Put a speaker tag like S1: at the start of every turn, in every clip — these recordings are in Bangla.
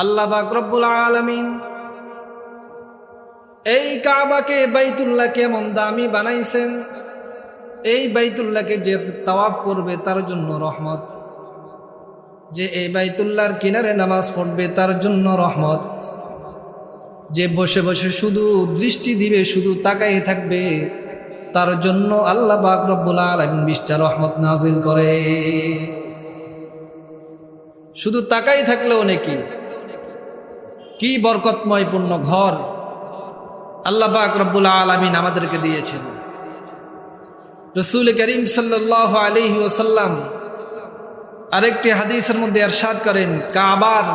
S1: আল্লাহ পাক রব্বুল আলামিন এই কাবাকে বাইতুল্লাহ কেমন দামি বানাইছেন। এই বাইতুল্লাহকে যে তাওয়াফ করবে তার জন্য রহমত, যে এই বাইতুল্লাহর কিনারে নামাজ পড়বে তার জন্য রহমত, যে বসে বসে শুধু দৃষ্টি দিবে, শুধু তাকাই থাকবে, তার জন্য আল্লাহ পাক রব্বুল আলামিন 20টা রহমত নাজিল করে। শুধু তাকাই থাকলেও নাকি কি বরকতময়পূর্ণ ঘর আল্লাহ পাক রব্বুল আলামিন আমাদেরকে দিয়েছেন। রাসূল করিম সাল্লাল্লাহু আলাইহি ওয়াসাল্লাম আরেকটি হাদিসের মধ্যে ইরশাদ করেন, কাবার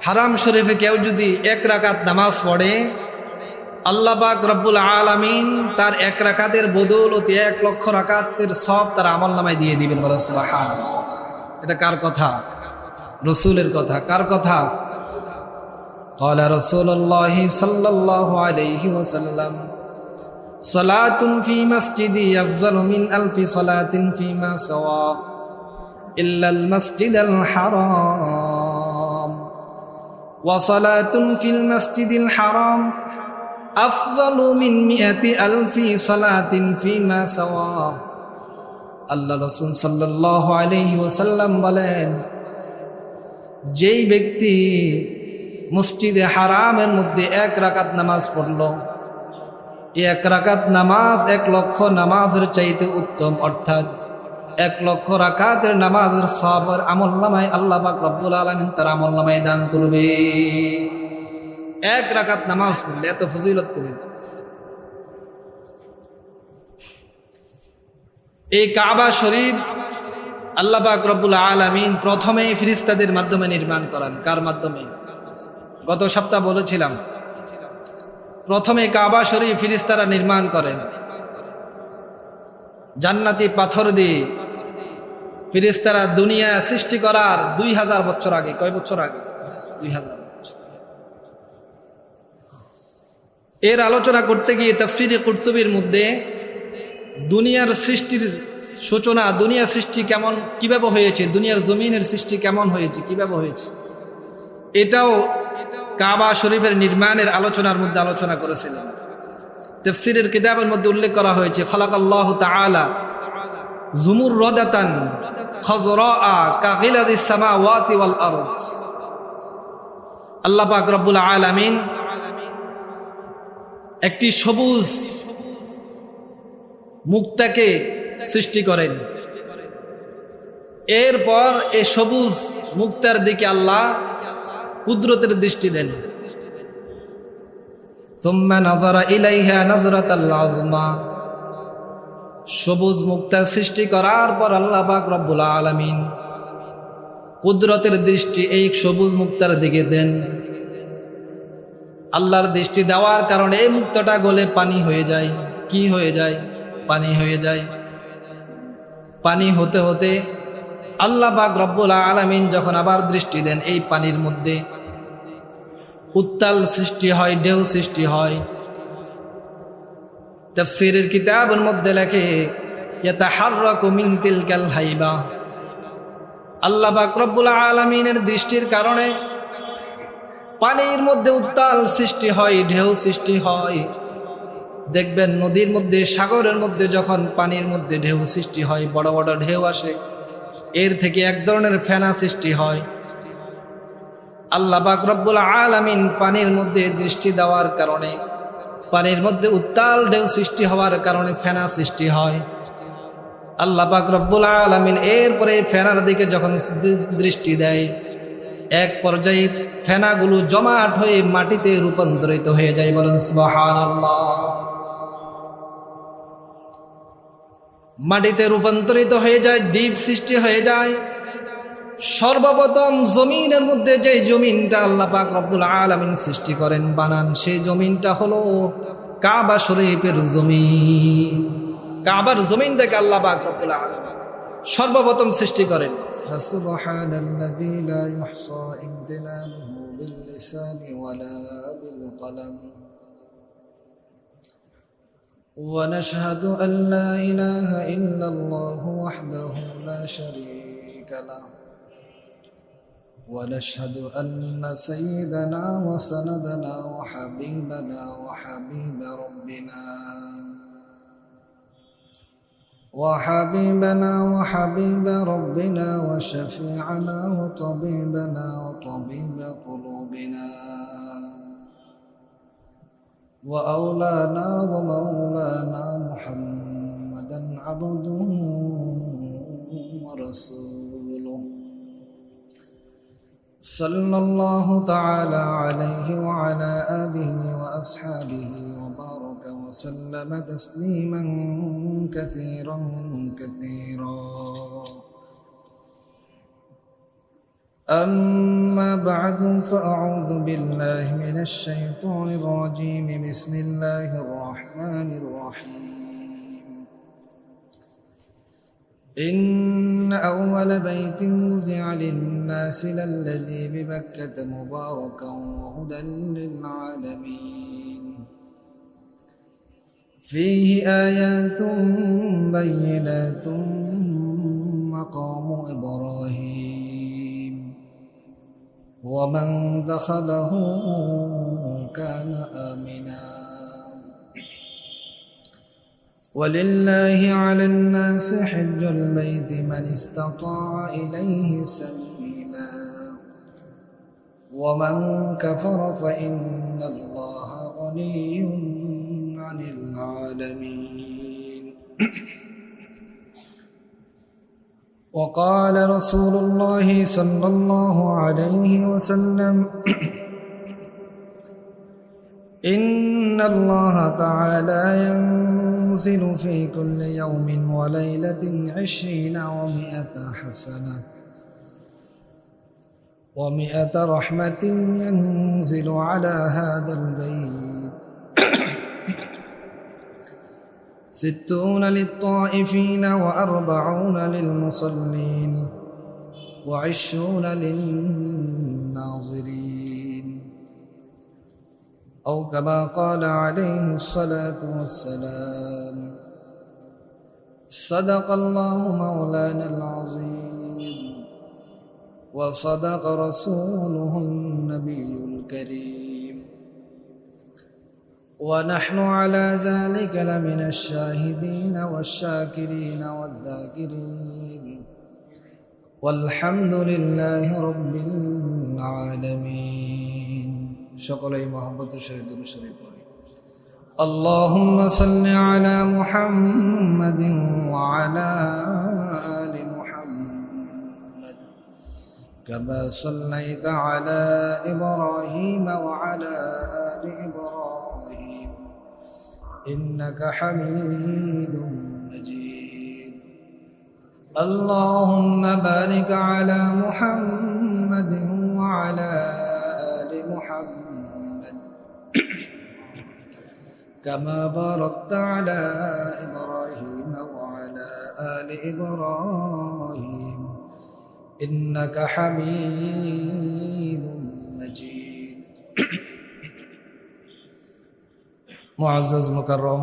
S1: হারাম শরীফে কেউ যদি 1 রাকাত নামাজ পড়ে, আল্লাহ পাক রব্বুল আলামিন তার 1 রাকাতের বদৌলতে 1 লক্ষ রাকাতের সওয়াব তার আমলনামায় দিয়ে দিবেন। সুবহানাল্লাহ। এটা কার কথা? রাসূলের কথা। কার কথা? قال رسول الله صلى الله عليه وسلم صلاة في مسجدي أفضل من 1000 صلاة فيما سوى إلا المسجد الحرام وصلاة في المسجد الحرام أفضل من 100,000 صلاة فيما سوى। আল্লাহ রাসূল সাল্লাল্লাহু আলাইহি ওয়াসাল্লাম বলেন, যেই ব্যক্তি মসজিদে হারামের মধ্যে 1 রাকাত নামাজ পড়লো, 1 রাকাত নামাজ 1 লক্ষ নামাজের চাইতে উত্তম, অর্থাৎ 1 লক্ষ রাকাতের নামাজের সওয়াবের আমলনামায় আল্লাহ পাক রব্বুল আলামিন তার আমলনামায় দান করবে। 1 রাকাত নামাজ পড়লে এত ফজিলত করবে। এই কাবা শরীফ আল্লাহ পাক রব্বুল আলামিন প্রথমেই ফেরেশতাদের মাধ্যমে নির্মাণ করেন। কার মাধ্যমে? গত সপ্তাহ বলেছিলাম, প্রথমে কাবা শরীফ ফেরেশতারা নির্মাণ করেন জান্নাতি পাথর দিয়ে। ফেরেশতারা দুনিয়া সৃষ্টি করার 2000 বছর আগে। কয় বছর আগে? 2000 বছর। এর আলোচনা করতে গিয়ে তাফসীরে কুরতুবীর মধ্যে দুনিয়ার সৃষ্টির সূচনা, দুনিয়া সৃষ্টি কেমন কিভাবে হয়েছে, দুনিয়ার জমিনের সৃষ্টি কেমন হয়েছে, কিভাবে হয়েছে, এটাও কাবা শরীফের নির্মাণের আলোচনার মধ্যে আলোচনা করেছিলেন। তাফসীরের কিতাবের মধ্যে উল্লেখ করা হয়েছে, খালাকাল্লাহু তাআলা জুমুররাদাতান খাজরাআ কাগিলাদিস সামাওয়াতি ওয়াল আরদ। আল্লাহ পাক রব্বুল আলামিন একটি সবুজ মুক্তাকে সৃষ্টি করেন। এরপর এই সবুজ মুক্তার দিকে আল্লাহ কুদরতের দৃষ্টি দেন। সুম্মা নাযারা ইলাইহা নাযরাতাল আযমা। সবুজ মুক্তা সৃষ্টি করার পর আল্লাহ পাক রব্বুল আলামিন কুদরতের দৃষ্টি এই সবুজ মুক্তার দিকে দেন। আল্লাহর দৃষ্টি দেওয়ার কারণে এই মুক্তাটা গলে পানি হয়ে যায়। কি হয়ে যায়? পানি হয়ে যায়। পানি হতে হতে আল্লাহ পাক রব্বুল আলামিন যখন আবার দৃষ্টি দেন, এই পানির মধ্যে উত্তাল সৃষ্টি হয়, ঢেউ সৃষ্টি হয়। তাফসীরের কিতাবের মধ্যে লেখে, ইয়াতাহাররাকু মিন তিলকাল হাইবা। আল্লাহ পাক রব্বুল আলামিনের দৃষ্টির কারণে পানির মধ্যে উত্তাল সৃষ্টি হয়, ঢেউ সৃষ্টি হয়। দেখবেন নদীর মধ্যে, সাগরের মধ্যে যখন পানির মধ্যে ঢেউ সৃষ্টি হয়, বড় বড় ঢেউ আসে, এর থেকে এক ধরনের ফেনা সৃষ্টি হয়। আল্লাহ পাক রব্বুল আলামিন পানির মধ্যে দৃষ্টি দেওয়ার কারণে, পানির মধ্যে উত্তাল ঢেউ সৃষ্টি হওয়ার কারণে ফেনা সৃষ্টি হয়। আল্লাহ পাক রব্বুল আলামিন এরপরে ফেনার দিকে যখন দৃষ্টি দেয়, এক পর্যায়ে ফেনাগুলো জমাট হয়ে মাটিতে রূপান্তরিত হয়ে যায়। বলেন সুবহানাল্লাহ। মাটিতে রূপান্তরিত হয়ে যায়, দ্বীপ সৃষ্টি হয়ে যায়। সর্বপ্রথম জমিনের মধ্যে যে জমিনটা আল্লাহ পাক রব্বুল আলামিন সৃষ্টি করেন, বানান, সেই জমিনটা হলো কাবা শরীফের জমিন। কাবার জমিনটাকে আল্লাহ পাক রব্বুল আলামিন সর্বপ্রথম সৃষ্টি করেন। সুবহানাল্লাযী লা ইহসা ইমতিনানুহু বিল লিসানি ওয়ালা বিল কলম ওয়া নাশহাদু আন লা ইলাহা ইল্লাল্লাহু ওয়াহদাহু লা শারীকা লাহু ونشهد أن سيدنا وسندنا وحبيبنا وحبيب ربنا وحبيب ربنا وشفيعنا وطبيبنا وطبيب قلوبنا وأولانا ومولانا محمدا عبده ورسوله صلى الله تعالى عليه وعلى آله وأصحابه وبارك وسلم تسليما كثيرا كثيرا. أما بعد فأعوذ بالله من الشيطان الرجيم. بسم الله الرحمن الرحيم. إن أول بيت وضع للناس للذي ببكة مباركا وهدى للعالمين فيه آيات بينات مقام إبراهيم ومن دخله كان آمنا ولله على الناس حج البيت من استطاع إليه سبيلا ومن كفر فإن الله غني عن العالمين. وقال رسول الله صلى الله عليه وسلم إن الله تعالى ينزل في كل يوم وليلة 20 و100 حسنة و100 رحمة ينزل على هذا البيت 60 للطائفين و40 للمصلين و20 للناظرين أو كما قال عليه الصلاة والسلام. صدق الله مولانا العظيم وصدق رسوله النبي الكريم ونحن على ذلك لمن الشاهدين والشاكرين والذاكرين والحمد لله رب العالمين. সকলেই মহব্বতের সহিত দুরূদ শরীফ পড়ি। আল্লাহুম্মা সাল্লি আলা মুহাম্মাদিন ওয়া আলা আলি মুহাম্মাদ কামা সাল্লাইতা আলা ইব্রাহিম ওয়া আলা আলি ইব্রাহিম ইন্নাকা হামিদুম মাজিদ। আল্লাহুম্মা বারিক আলা মুহাম্মাদিন ওয়া আলা محمد كما باركت على إبراهيم وعلى آل إبراهيم إنك حميد مجيد. معزز مكرم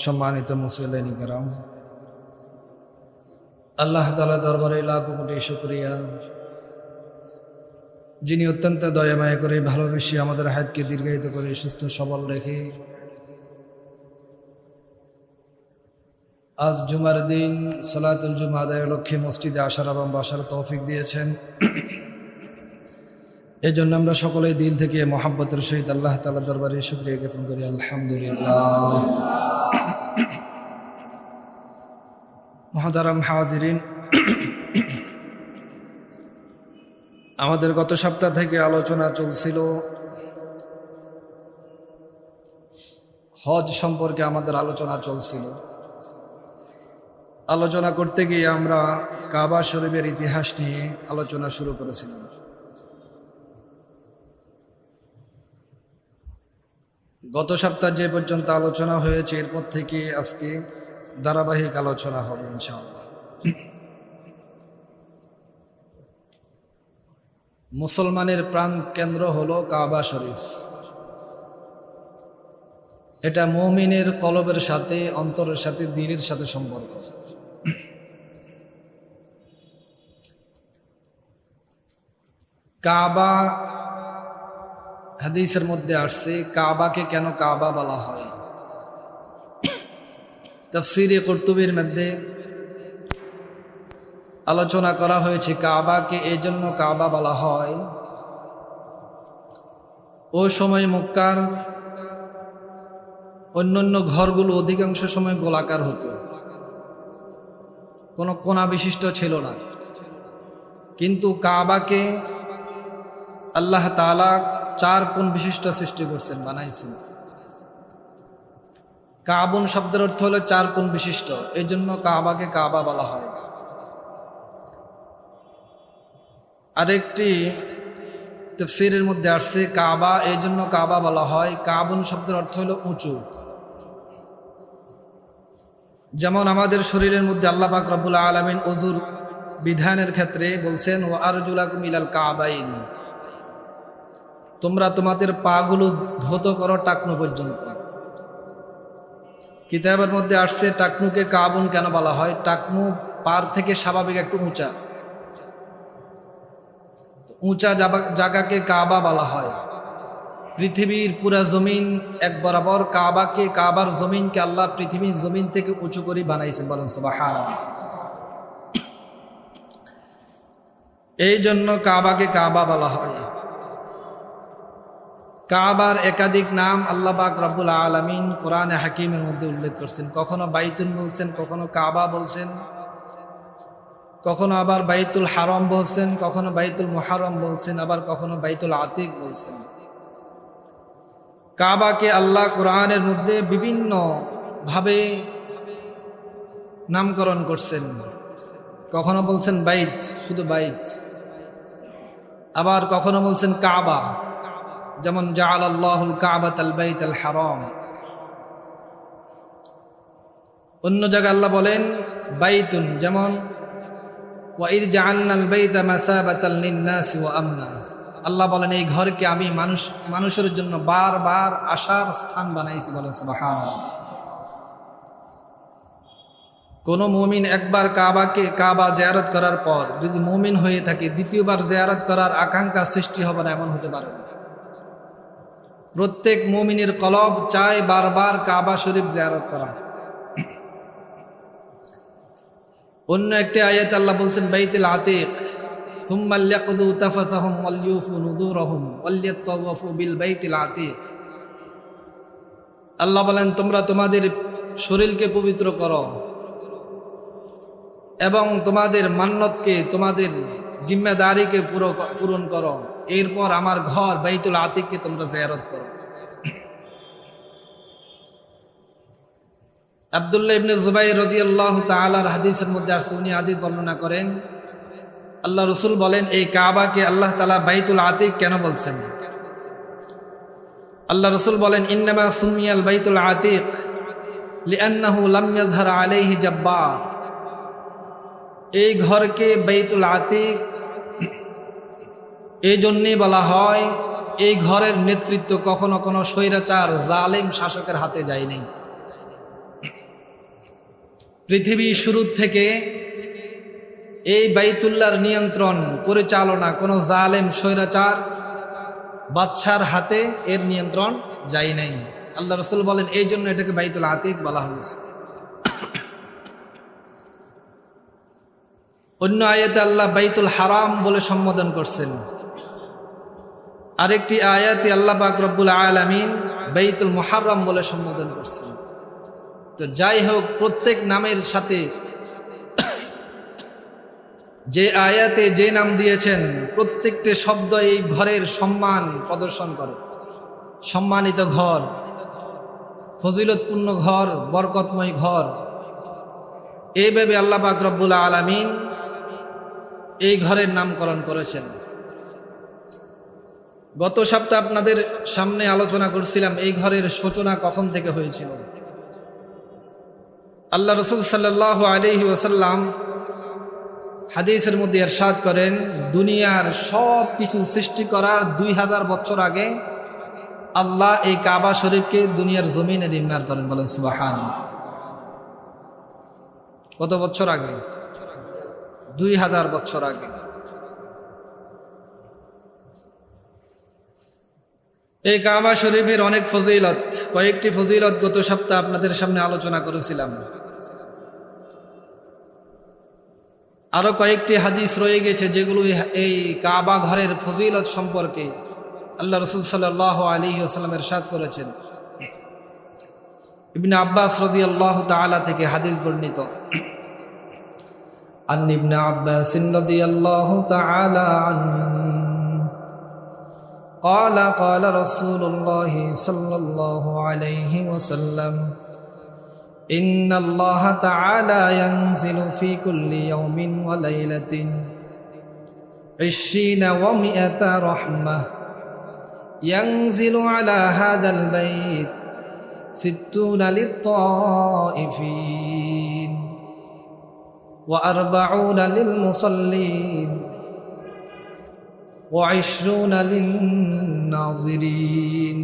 S1: সম্মানিত মুসলিম کرام, আল্লাহ তাআলা দরবারে লাখ কোটি শুকরিয়া যিনি অত্যন্ত দয়াময় করে ভালোবেসে আমাদের হায়াতকে দীর্ঘায়িত করে সুস্থ সবল রেখে আজ জুমার দিন সালাতুল জুমা আদায়ের লক্ষ্যে মসজিদে আসার এবং বসার তৌফিক দিয়েছেন। এই জন্য আমরা সকলেই দিল থেকে মহব্বতের সহিত আল্লাহ তাআলার দরবারে শুকরিয়া জ্ঞাপন করি, আলহামদুলিল্লাহ। মুহতারাম হাজিরিন, আমাদের গত সপ্তাহ থেকে আলোচনা চলছিল হজ সম্পর্কে। আমাদের আলোচনা চলছিল, আলোচনা করতে গিয়ে আমরা কাবা শরীফের ইতিহাস নিয়ে আলোচনা শুরু করেছিলাম। গত সপ্তাহ যে পর্যন্ত আলোচনা হয়েছে এরপর থেকে আজকে ধারাবাহিক আলোচনা হবে ইনশাআল্লাহ। মুসলমানের প্রাণ কেন্দ্র হলো কাবা শরীফ। এটা মুমিনের কলবের সাথে, অন্তরের সাথে, দিলের সাথে সম্পর্ক। কাবা, হাদিসের মধ্যে আসছে কাবাকে কেন কাবা বলা হয়। তাফসীরে কুরতুবীর মধ্যে আলোচনা করা হয়েছে কাবাকে এই জন্য কাবা বলা হয়, ওই সময় মক্কার অন্যান্য ঘরগুলো অধিকাংশ সময় গোলাকার হতো, কোনো কোণা বিশিষ্ট ছিল না। কিন্তু কাবাকে আল্লাহ তাআলা 4 কোণ বিশিষ্ট সৃষ্টি করছেন, বানাইছেন। কাবুন শব্দের অর্থ হলো 4 কোণ বিশিষ্ট, এই জন্য কাবাকে কাবা বলা হয়। আরেকটি তাফসীরের মধ্যে আসছে কাবা এই জন্য কাবা বলা হয়, কাবুন শব্দের অর্থ হলো উঁচু। যেমন আমাদের শরীরের মধ্যে আল্লাহ পাক রব্বুল আলামিন ওযুর বিধানের ক্ষেত্রে বলছেন ওয়া আরজুলাকুম ইলাল কাবাইন, তোমরা তোমাদের পাগুলো ধৌত করো টাকনু পর্যন্ত। কিতাবের মধ্যে আসছে টাকনুকে কাবুন কেন বলা হয়, টাকনু পার থেকে স্বাভাবিক একটু উঁচা, উঁচা জায়গাকে কাবা বলা হয়। পৃথিবীর পুরা জমিন এক বরাবর, কাবাকে কাবার জমিনকে আল্লাহ পৃথিবীর জমিন থেকে উঁচু করে বানাইছেন, বলেন সুবহানাল্লাহ। এই জন্য কাবাকে কাবা বলা হয়। কাবার একাধিক নাম আল্লাহ পাক রব্বুল আলামিন কোরআনে হাকিমের মধ্যে উল্লেখ করছেন। কখনো বাইতুল বলছেন, কখনো কাবা বলছেন, কখনো আবার বাইতুল হারাম বলছেন, কখনো বাইতুল মুহাররম বলছেন, আবার কখনো বাইতুল আতিক বলছেন। কাবাকে আল্লাহ কোরআনের মধ্যে বিভিন্ন ভাবে নামকরণ করছেন। কখনো বলছেন বাইত, শুধু বাইত, আবার কখনো বলছেন কাবা, যেমন জাআলাল্লাহুল কাবাতাল বাইতাল হারাম। অন্য জায়গায় আল্লাহ বলেন বাইতুন, যেমন ওয়া ইয জাআলনাল বাইতা মাসাবাতাল লিন-নাসি ওয়া আমনা। আল্লাহ বলেন এই ঘরকে আমি মানুষের জন্য বারবার আসার স্থান বানাইছি, বলেন সুবহানাল্লাহ। কোন মুমিন একবার কাবা জিয়ারত করার পর যদি মুমিন হয়ে থাকে, দ্বিতীয়বার জিয়ারত করার আকাঙ্ক্ষা সৃষ্টি হবে না, এমন হতে পারে না। প্রত্যেক মুমিনের কলব চায় বারবার কাবা শরীফ জিয়ারত করা। অন্য একটি আয়াতে আল্লাহ বলছেন বাইতুল আতিক, সুম্মা লিয়াকযু তাফাসাহুম ওয়ালইউফু নুযুরহুম ওয়ালিয়াতাওয়াফু বিল বাইতিল আতিক। আল্লাহ বলেন তোমরা তোমাদের শরীরকে পবিত্র করো এবং তোমাদের মান্নতকে, তোমাদের জিম্মেদারিকে পূরণ করো, এরপর আমার ঘর বাইতুল আতিককে তোমরা জিয়ারত করো। আব্দুল্লাহ ইবনে জুবাইর রাদিয়াল্লাহু তাআলার হাদিসের মধ্যে আছে, উনি হাদিস বর্ণনা করেন আল্লাহ রাসূল বলেন এই কাবাকে আল্লাহ তাআলা বাইতুল আতিক কেন বলছেন। আল্লাহ রাসূল বলেন ইন্নামা সুমিয়াল বাইতুল আতিক লিআন্নাহু লাম ইয়াজহার আলাইহি জাব্বার। এই ঘরকে বাইতুল আতিক এই জন্যই বলা হয়, এই ঘরের নেতৃত্ব কখনো কোনো স্বৈরাচার জালেম শাসকের হাতে যায়নি। পৃথিবী শুরু থেকে এই বাইতুল্লাহর নিয়ন্ত্রণ পরিচালনা কোনো জালেম স্বৈরাচার বাদশার হাতে এর নিয়ন্ত্রণ যায় নাই। আল্লাহ রাসূল বলেন এই জন্য এটাকে বাইতুল আতিক বলা হয়েছে। অন্য আয়াতে আল্লাহ বাইতুল হারাম বলে সম্বোধন করছেন, আরেকটি আয়াতে আল্লাহ পাক রব্বুল আলামিন বাইতুল মুহাররম বলে সম্বোধন করছেন। তো যাই হোক, প্রত্যেক নামের সাথে যে আয়াতে যে নাম দিয়েছেন প্রত্যেকটি শব্দ এই ঘরের সম্মান প্রদর্শন করে। সম্মানিত ঘর, ফজিলতপূর্ণ ঘর, বরকতময় ঘর, এইভাবে আল্লাহ পাক রব্বুল আলামিন এই ঘরের নামকরণ করেছেন। গত সপ্তাহে আপনাদের সামনে আলোচনা করছিলাম এই ঘরের সূচনা কখন থেকে হয়েছিল। আল্লাহ রাসূল সাল্লাল্লাহু আলাইহি ওয়াসাল্লাম হাদিসের মধ্যে ইরশাদ করেন দুনিয়ার সব কিছু সৃষ্টি করার 2000 বছর আগে আল্লাহ এই কাবা শরীফকে দুনিয়ার জমিনে নির্মাণ করেন, বলেন সুবহানাল্লাহ। কত বছর আগে? 2000 বছর আগে। এই কাবা শরীফের অনেক ফজিলত, কয়েকটি ফজিলত গত সপ্তাহ আপনাদের সামনে আলোচনা করেছিলাম। আরো কয়েকটি হাদিস রয়ে গেছে যেগুলো এই কাবা ঘরের ফজিলত সম্পর্কে আল্লাহ রাসূল সাল্লাল্লাহু আলাইহি ওয়াসাল্লাম ইরশাদ করেছেন। ইবনে আব্বাস রাদিয়াল্লাহু তাআলা থেকে হাদিস বর্ণিত। আন ইবনে আব্বাস রাদিয়াল্লাহু তাআলা আনহু قال قال رسول الله صلى الله عليه وسلم إن الله تعالى ينزل في كل يوم وليلة 20 و100 رحمة ينزل على هذا البيت 60 للطائفين و40 للمصلين و20 للناظرين।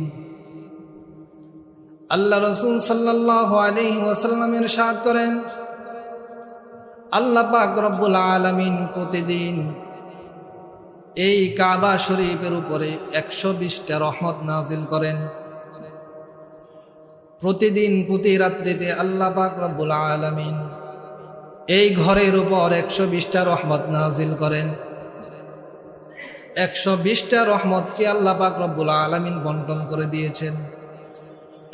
S1: আল্লাহ রাসূল সাল্লাল্লাহু আলাইহি ওয়াসাল্লাম ইরশাদ করেন, আল্লাহ পাক রব্বুল আলামিন প্রতিদিন এই কাবা শরীফের উপরে 120টা রহমত নাজিল করেন। প্রতিদিন প্রতি রাত্রিতে আল্লাহ পাক রব্বুল আলামিন এই ঘরের উপর 120টা রহমত নাজিল করেন। 120টা রহমতকে আল্লাহ পাক রব্বুল আলামিন বন্টন করে দিয়েছেন।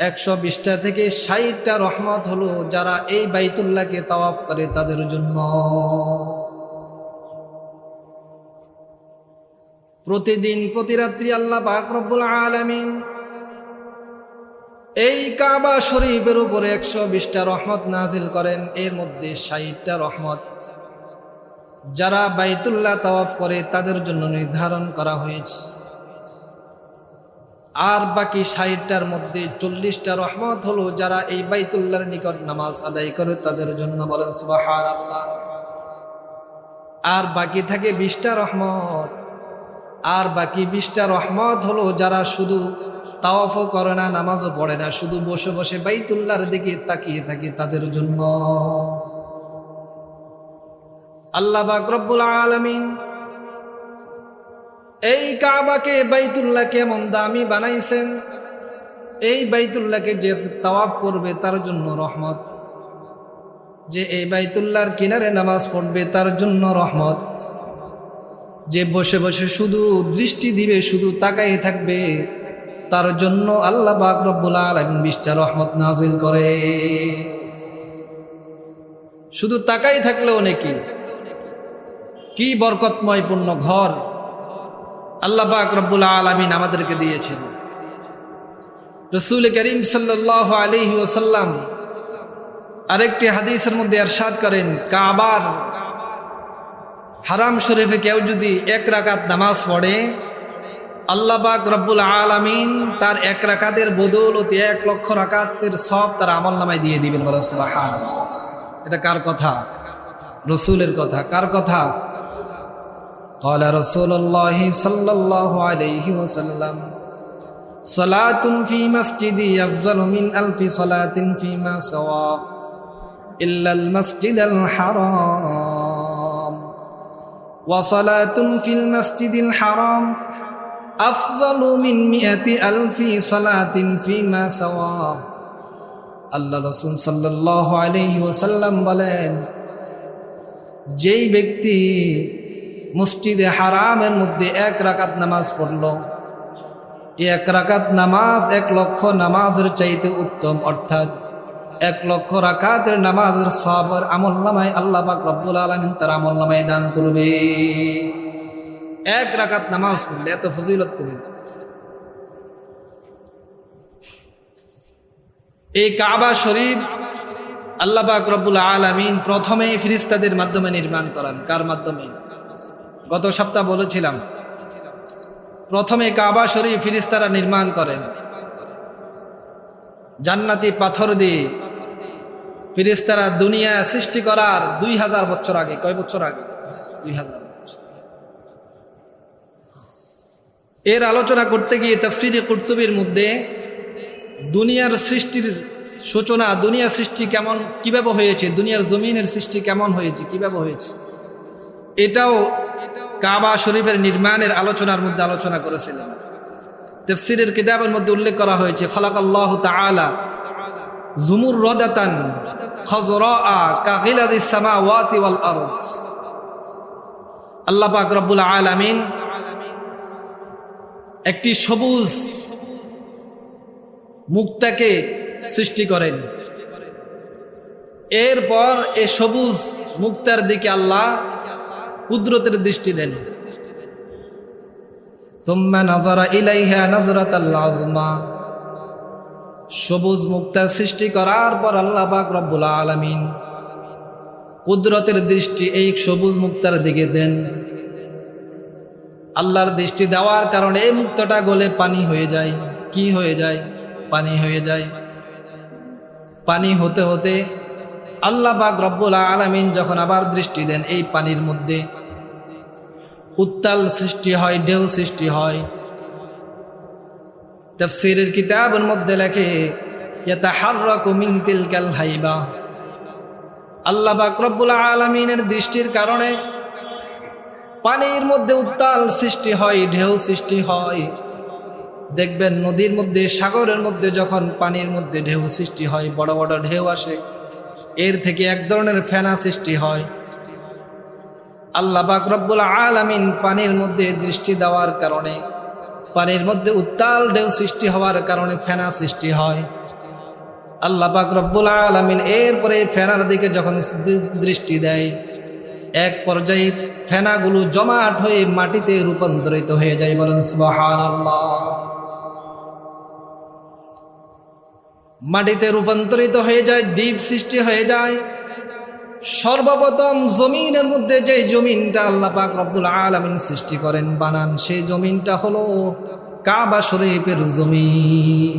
S1: 120টা থেকে 60টা রহমত হলো যারা এই বাইতুল্লাহকে তাওয়াফ করে তাদের জন্য। প্রতিদিন প্রতি রাত্রি আল্লাহ পাক রব্বুল আলামিন এই কাবা শরীফের উপরে 120টা রহমত নাজিল করেন। এর মধ্যে 60টা রহমত যারা বাইতুল্লাহ তাওয়াফ করে তাদের জন্য নির্ধারণ করা হয়েছে, আর বাকি 60টার মধ্যে 40টা রহমত হলো যারা এই বাইতুল্লাহর নিকট নামাজ আদায় করে তাদের জন্য। বলেন সুবহানাল্লাহ। আর বাকি থাকে 20টা রহমত, আর বাকি 20টা রহমত হলো যারা শুধু তাওয়াফও করে না, নামাজও পড়ে না, শুধু বসে বসে বাইতুল্লাহর দিকে তাকিয়ে থাকে তাদের জন্য। আল্লাহ পাক রব্বুল আলামিন এই কাবাকে বাইতুল্লাহকে এমন দামি বানাইছেন, এই বাইতুল্লাহকে যে তাওয়াফ করবে তার জন্য রহমত, যে এই বাইতুল্লাহর কিনারে নামাজ পড়বে তার জন্য রহমত, যে বসে বসে শুধু দৃষ্টি দিবে, শুধু তাকাই থাকবে, তার জন্য আল্লাহ পাক রব্বুল আলামিন 20টা রহমত নাজিল করে। শুধু তাকাই থাকলেও নাকি কি বরকতময় পূর্ণ ঘর আল্লাহ পাক রব্বুল আলামিন আমাদেরকে দিয়েছেন। রাসূল করিম সাল্লাল্লাহু আলাইহি ওয়াসাল্লাম আরেকটি হাদিসের মধ্যে ইরশাদ করেন, কাবার হারাম শরীফে কেউ যদি 1 রাকাত নামাজ পড়ে, আল্লাহ পাক রব্বুল আলামিন তার 1 রাকাতের বদৌলতে 1 লক্ষ রাকাতের সওয়াব তার আমলনামায় দিয়ে দিবেন। বলেন সুবহানাল্লাহ। এটা কার কথা? রাসূলের কথা। কার কথা? قال رسول الله صلى الله عليه وسلم صلاة في مسجدي أفضل من 1000 صلاة فيما سوى إلا المسجد الحرام وصلاة في المسجد الحرام أفضل من 100,000 صلاة فيما سوى। আল্লাহ রাসূল সাল্লাল্লাহু আলাইহি ওয়াসাল্লাম বলেন, যেই ব্যক্তি মসজিদে হারামের মধ্যে 1 রাকাত নামাজ পড়ল, 1 রাকাত নামাজ 1 লক্ষ নামাজের চাইতে উত্তম, অর্থাৎ 1 লক্ষ রাকাতের নামাজের সওয়াবের আমলনামায় আল্লাহ পাক রব্বুল আলামিন তার আমলনামায় দান করবে। 1 রাকাত নামাজ পড়লে এত ফজিলত পড়ে। এই কাবা শরীফ আল্লাহ পাক রব্বুল আলামিন প্রথমে ফেরেশতাদের মাধ্যমে নির্মাণ করান। কার মাধ্যমে? গত সপ্তাহ বলেছিলাম, প্রথমে কাবা শরীফ ফেরেশতারা নির্মাণ করেন জান্নাতি পাথর দিয়ে। ফেরেশতারা দুনিয়া সৃষ্টি করার 2000 বছর আগে। কয় বছর আগে? 2000 বছর। এর আলোচনা করতে গিয়ে তাফসীরে কুরতুবীর মধ্যে দুনিয়ার সৃষ্টির সূচনা, দুনিয়া সৃষ্টি কেমন কিভাবে হয়েছে, দুনিয়ার জমিনের সৃষ্টি কেমন হয়েছে, কিভাবে হয়েছে, এটাও কাবা শরীফের নির্মাণের আলোচনার মধ্যে আলোচনা করেছিলাম। তাফসীরের কিতাবের মধ্যে উল্লেখ করা হয়েছে, খালাকাল্লাহু তাআলা জুমুররাদাতান খাজরাআ কাগিলাদিস সামাওয়াতি ওয়াল আরদ। আল্লাহ পাক রব্বুল আলামিন একটি সবুজ মুক্তাকে সৃষ্টি করেন। এরপর এই সবুজ মুক্তার দিকে আল্লাহ কুদরতের দৃষ্টি দেন। সুম্মা নাযারা ইলাইহা নাযরাতাল আযমা। সবুজ মুক্তা সৃষ্টি করার পর আল্লাহ পাক রব্বুল আলামিন কুদরতের দৃষ্টি এই সবুজ মুক্তার দিকে দেন। আল্লাহর দৃষ্টি দেওয়ার কারণে এই মুক্তাটা গলে পানি হয়ে যায়। কি হয়ে যায়? পানি হয়ে যায়। পানি হতে হতে আল্লাহ পাক রব্বুল আলামিন যখন আবার দৃষ্টি দেন, এই পানির মধ্যে উত্তাল সৃষ্টি হয়, ঢেউ সৃষ্টি হয়। তাফসীরের কিতাবের মধ্যে লেখে ইয়াতাহাররাকু মিন তিলকাল হাইবা। আল্লাহ পাক রব্বুল আলামিনের দৃষ্টির কারণে পানির মধ্যে উত্তাল সৃষ্টি হয়, ঢেউ সৃষ্টি হয়। দেখবেন নদীর মধ্যে, সাগরের মধ্যে যখন পানির মধ্যে ঢেউ সৃষ্টি হয়, বড় বড় ঢেউ আসে, এর থেকে এক ধরনের ফেনা সৃষ্টি হয়। আল্লাহ পাক রব্বুল আলামিন পানির মধ্যে দৃষ্টি দেওয়ার কারণে, পানির মধ্যে উত্তাল ঢেউ সৃষ্টি হওয়ার কারণে ফেনা সৃষ্টি হয়। আল্লাহ পাক রব্বুল আলামিন এরপরে ফেনার দিকে যখন দৃষ্টি দেয়, এক পর্যায়ে ফেনাগুলো জমাট হয়ে মাটিতে রূপান্তরিত হয়ে যায়। বলেন সুবহানাল্লাহ। মাটিতে রূপান্তরিত হয়ে যায়, দ্বীপ সৃষ্টি হয়ে যায়। সর্বপ্রথম জমিনের মধ্যে যে জমিনটা আল্লাহ পাক রব্বুল আলামিন সৃষ্টি করেন, বানান, সেই জমিনটা হলো কাবা শরীফের জমিন।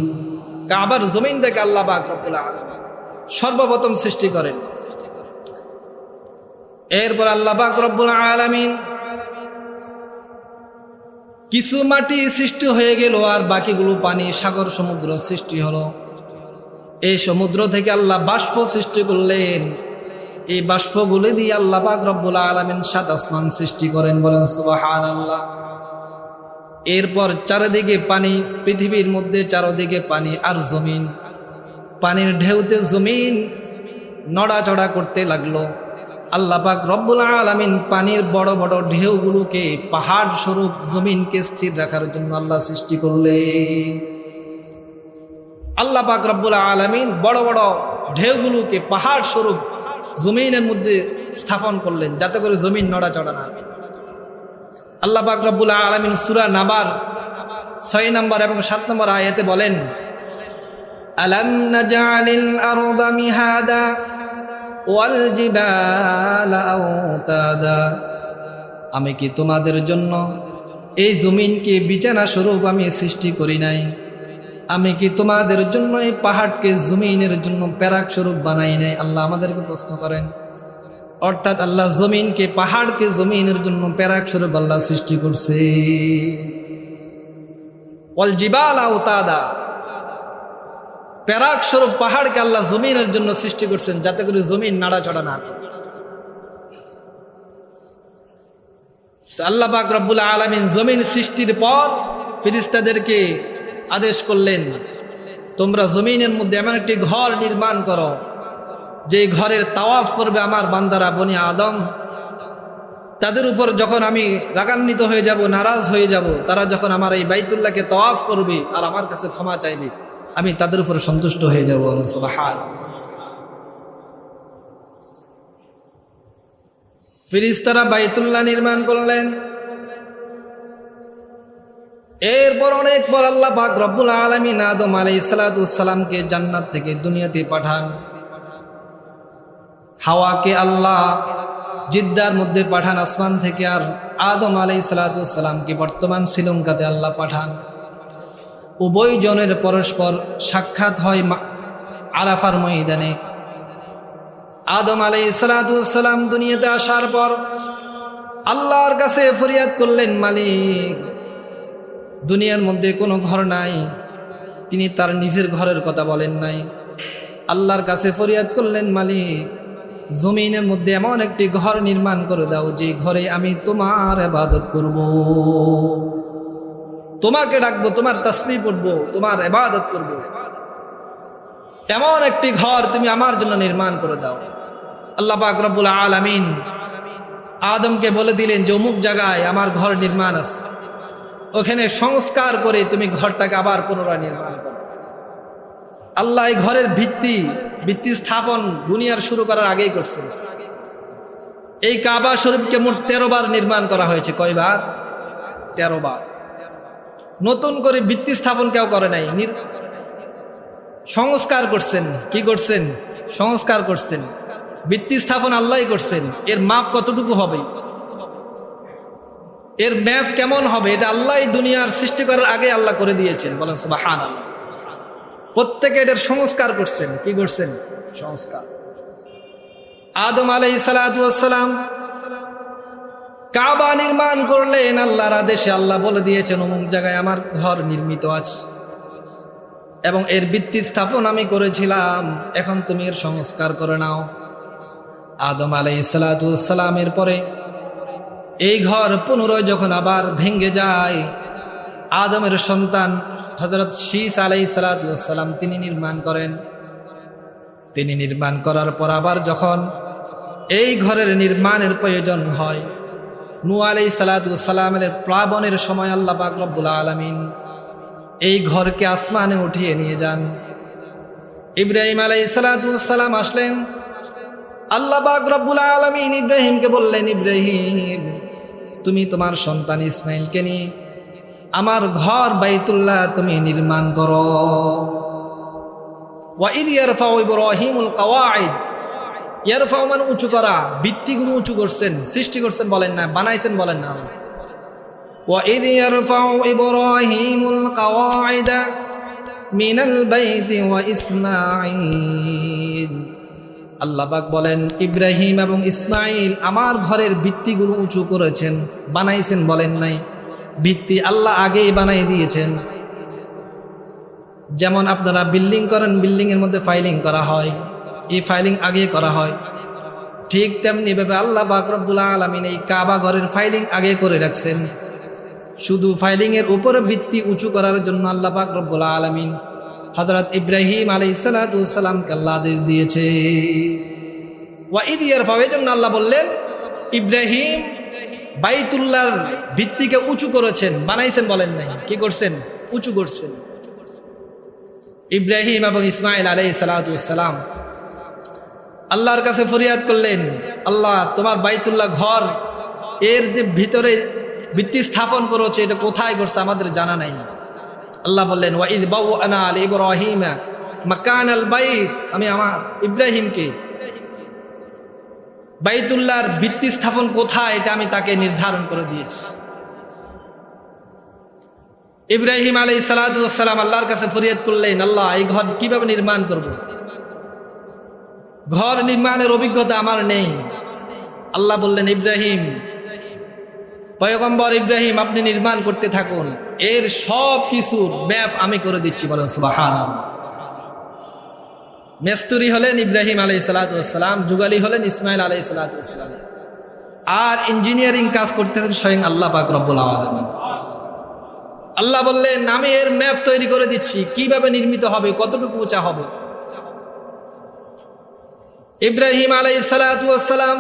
S1: কাবার জমিনটাকে আল্লাহ পাক রব্বুল আলামিন সর্বপ্রথম সৃষ্টি করেন। এরপর আল্লাহ পাক রব্বুল আলামিন কিছু মাটি সৃষ্টি হয়ে গেল, আর বাকিগুলো পানি, সাগর, সমুদ্র সৃষ্টি হলো। এই সমুদ্র থেকে আল্লাহ বাষ্প সৃষ্টি করলেন। এই বাষ্পগুলি দিয়ে আল্লাহ পাক রব্বুল আলামিন সাত আসমান সৃষ্টি করেন। বলেন সুবহানাল্লাহ। এরপর চারিদিকে পানি, পৃথিবীর মধ্যে চারিদিকে পানি আর জমিন। পানির ঢেউতে জমিন নড়াচড়া করতে লাগলো। আল্লাহ পাক রব্বুল আলামিন পানির বড় বড় ঢেউগুলোকে পাহাড় স্বরূপ জমিনকে স্থির রাখার জন্য আল্লাহ সৃষ্টি করলেন। আল্লাহ পাক রব্বুল আলামিন বড় বড় ঢেউগুলোকে পাহাড় স্বরূপ জমিনের মধ্যে স্থাপন করলেন, যাতে করে জমিন নড়াচড়া না। আল্লাহ পাক রব্বুল আলামিন সূরা নাবার 6 নম্বর এবং 7 নম্বর আয়াতে বলেন, আলাম নাজআলিল আরদা মিহাদা ওয়াল জিবালা আওতাদা। আমি কি তোমাদের জন্য এই জমিনকে বিছানা স্বরূপ আমি সৃষ্টি করি নাই? আমি কি তোমাদের জন্য এই পাহাড়কে জমিনের জন্য প্যারাক স্বরূপ বানাই নাই? আল্লাহ আমাদেরকে প্রশ্ন করেন। অর্থাৎ আল্লাহ জমিনকে, পাহাড়কে জমিনের জন্য প্যারাক স্বরূপ আল্লাহ সৃষ্টি করছে। ওয়াল জিবালা আওতাদা, প্যারাক স্বরূপ পাহাড়কে আল্লাহ জমিনের জন্য সৃষ্টি করছেন, যাতে করে জমিন নাড়াচড়া না করে। তো আল্লাহ পাক রব্বুল আলামিন জমিন সৃষ্টির পর ফেরেশতাদেরকে আদেশ করলেন, তোমরা জমিনের মধ্যে এমন একটি ঘর নির্মাণ করো, যে ঘরের তাওয়াফ করবে আমার বান্দারা, বনি আদম। তাদের উপর যখন আমি রাগান্বিত হয়ে যাব, নারাজ হয়ে যাব, তারা যখন আমার এই বাইতুল্লাহকে তাওয়াফ করবে আর আমার কাছে ক্ষমা চাইবে, আমি তাদের উপর সন্তুষ্ট হয়ে যাব। সুবহানাল্লাহ। ফেরেশতারা বাইতুল্লাহ নির্মাণ করলেন। এরপর অনেক পর আল্লাহ পাক রব্বুল আলামিন আদম আলাইহিস সালামকে জান্নাত থেকে দুনিয়াতে পাঠান। হাওয়াকে আল্লাহ জিদ্দার মধ্যে পাঠান আসমান থেকে, আর আদম আলাইহিস সালামকে বর্তমান শ্রীলঙ্কাতে আল্লাহ পাঠান। উভয় জনের পরস্পর সাক্ষাৎ হয় আরাফার ময়দানে। আদম আলাইহিস সালাম দুনিয়াতে আসার পর আল্লাহর কাছে ফরিয়াদ করলেন, মালিক, দুনিয়ার মধ্যে কোনো ঘর নাই। তিনি তার নিজের ঘরের কথা বলেন নাই। আল্লাহর কাছে ফরিয়াদ করলেন, মালিক, জমিনের মধ্যে এমন একটি ঘর নির্মাণ করে দাও, যে ঘরে আমি তোমার ইবাদত করব, তোমাকে ডাকবো, তোমার তাসবিহ পড়বো, তোমার ইবাদত করব। এমন একটি ঘর তুমি আমার জন্য নির্মাণ করে দাও। আল্লাহ পাক রব্বুল আলামিন আদমকে বলে দিলেন যে অমুক জায়গায় আমার ঘর নির্মাণ আছে, ওখানে সংস্কার করে তুমি ঘরটাকে আবার পুনরায় নির্মাণ করো। আল্লাহ এই ঘরের ভিত্তি স্থাপন দুনিয়ার শুরু করার আগেই করছেন। এই কাবা শরীফকে মোট 13 বার নির্মাণ করা হয়েছে। কয়বার? 13 বার। নতুন করে ভিত্তি স্থাপন কেউ করে নাই, সংস্কার করছেন। কি করছেন? সংস্কার করছেন। ভিত্তি স্থাপন আল্লাহই করছেন। এর মাপ কতটুকু হবে, এর ম্যাপ কেমন হবে, এটা আল্লাহই দুনিয়ার সৃষ্টি করার আগে আল্লাহ করে দিয়েছেন। বলেন সুবহানাল্লাহ। প্রত্যেকে এটার সংস্কার করছেন। কি করছেন? সংস্কার। আদম আলাইহিস সালাতু ওয়াস সালাম কাবা নির্মাণ করলেন আল্লাহর আদেশে। আল্লাহ বলে দিয়েছেন অমুক জায়গায় আমার ঘর নির্মিত আছে এবং এর ভিত্তি স্থাপন আমি করেছিলাম, এখন তুমি এর সংস্কার করে নাও। আদম আলাইহিস সালাতু ওয়াস সালামের পরে এই ঘর পুনরায় যখন আবার ভেঙে যায়, আদমের সন্তান হযরত শীস আলাইহিস সালাতু ওয়াস সালাম তিনি নির্মাণ করেন। তিনি নির্মাণ করার পর আবার যখন এই ঘরের নির্মাণের প্রয়োজন হয়, নূহ আলাইহিস সালাতু ওয়াস সালামের প্লাবনের সময় আল্লাহ পাক রব্বুল আলামিন এই ঘরকে আসমানে উঠিয়ে নিয়ে যান। ইব্রাহিম আলাইহিস সালাতু ওয়াস সালাম আসলেন। আল্লাহ পাক রব্বুল আলামিন ইব্রাহিমকে বললেন, ইব্রাহিম তুমি তোমার সন্তান ইসমাইলকে নিয়ে আমার ঘর বাইতুল্লাহ তুমি নির্মাণ করো। ওয়া ইদ ইয়ারফাউ ইব্রাহিমুল কাওয়াইদ। ইয়ারফাউ মানে উঁচু করা, ভিত্তিগুলো উঁচু করছেন, সৃষ্টি করছেন বলেন না, বানাইছেন বলেন না। ওয়া ইদ ইয়ারফাউ ইব্রাহিমুল কাওয়াইদ মিনাল বাইতি ওয়া ইসমাঈল। আল্লাহ পাক বলেন ইব্রাহিম এবং ইসমাইল আমার ঘরের ভিত্তিগুলো উঁচু করেছেন, বানাইছেন বলেন নাই। ভিত্তি আল্লাহ আগেই বানাই দিয়েছেন। যেমন আপনারা বিল্ডিং করেন, বিল্ডিং এর মধ্যে ফাইলিং করা হয়, এই ফাইলিং আগে করা হয়, ঠিক তেমনি ভাবে আল্লাহ পাক রব্বুল আলামিন এই কাবা ঘরের ফাইলিং আগে করে রাখছেন। শুধু ফাইলিং এর উপরে ভিত্তি উঁচু করার জন্য আল্লাহ পাক রব্বুল আলামিন হযরত ইব্রাহিম আলাইহিস সালাতু ওয়াস সালামকে আল্লাহ আদেশ দিয়েছে। ওয়া ইদ ইয়ারফাউ, এজন্য আল্লাহ বললেন ইব্রাহিম বাইতুল্লাহর ভিত্তিকে উঁচু করেছেন, বানাইছেন বলেন নাই। কি করছেন? উঁচু করছেন। ইব্রাহিম এবং ইসমাইল আলাইহিস সালাতু ওয়াস সালাম আল্লাহর কাছে ফরিয়াদ করলেন, আল্লাহ তোমার বাইতুল্লাহ ঘর এর যে ভিতরে ভিত্তি স্থাপন করেছে এটা কোথায় করছে আমাদের জানা নাই। আল্লাহ বললেন ওয়া ইদ বাওয়ানা আলি ইব্রাহিম মাকানাল বাইত, আমি আমার ইব্রাহিমকে বাইতুল্লাহর ভিত্তি স্থাপন কোথায় এটা আমি তাকে নির্ধারণ করে দিয়েছি। ইব্রাহিম আলাইহিস সালাতু ওয়াস সালাম আল্লাহর কাছে ফরিয়াদ করলেন, আল্লাহ এই ঘর কিভাবে নির্মাণ করব? ঘর নির্মাণের অভিজ্ঞতা আমার নেই। আল্লাহ বললেন ইব্রাহিম, পয়গম্বর ইব্রাহিম আপনি নির্মাণ করতে থাকুন, এর সব কিছুর ম্যাপ আমি করে দিচ্ছি। বলেন সুবহানাল্লাহ। মেস্তুরি হলেন ইব্রাহিম আলাইহিস সালাতু ওয়াস সালাম, যুগালি হলেন ইসমাইল আলাইহিস সালাতু ওয়াস সালাম, আর ইঞ্জিনিয়ারিং কাজ করতেছেন স্বয়ং আল্লাহ পাক রব্বুল আলামিন। আল্লাহ বললেন আমি এর ম্যাপ তৈরি করে দিচ্ছি, কিভাবে নির্মিত হবে, কতটুকু উঁচা হবে। ইব্রাহিম আলাইহিস সালাতু ওয়াস সালাম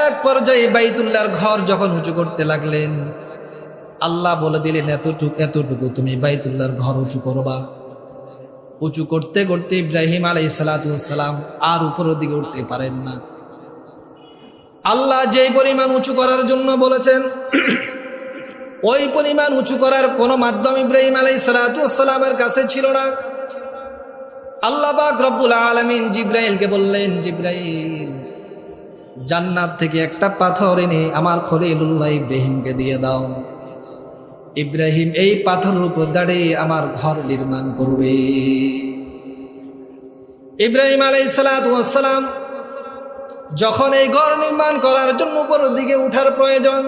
S1: এক পর্যায়ে বাইতুল্লাহর ঘর যখন উঁচু করতে লাগলেন, আল্লাহ বলে দিলেন এতটুকু তুমি বাইতুল্লাহর ঘর উঁচু করবা। উঁচু করতে করতে ইব্রাহিম আলাইহিস সালাতু ওয়াস সালাম আর উপরের দিকে উঠতে পারেন না। আল্লাহ যেই পরিমাণ উঁচু করার জন্য বলেছেন ওই পরিমাণ উঁচু করার কোনো মাধ্যম ইব্রাহিম আলাইহিস সালাতু ওয়াস সালামের কাছে ছিল না। আল্লাহ পাক রব্বুল আলামিন জিবরাইলকে বললেন, জিবরাইল জান্নাত থেকে একটা পাথর এনে আমার খলিলুল্লাহ ইব্রাহিমকে দিয়ে দাও। ইব্রাহিম এই পাথরের উপর দাঁড়িয়ে আমার ঘর নির্মাণ করবে। ইব্রাহিম আলাইহিস সালাতু ওয়াস সালাম যখন এই ঘর নির্মাণ করার জন্য উপরের দিকে উঠার প্রয়োজন,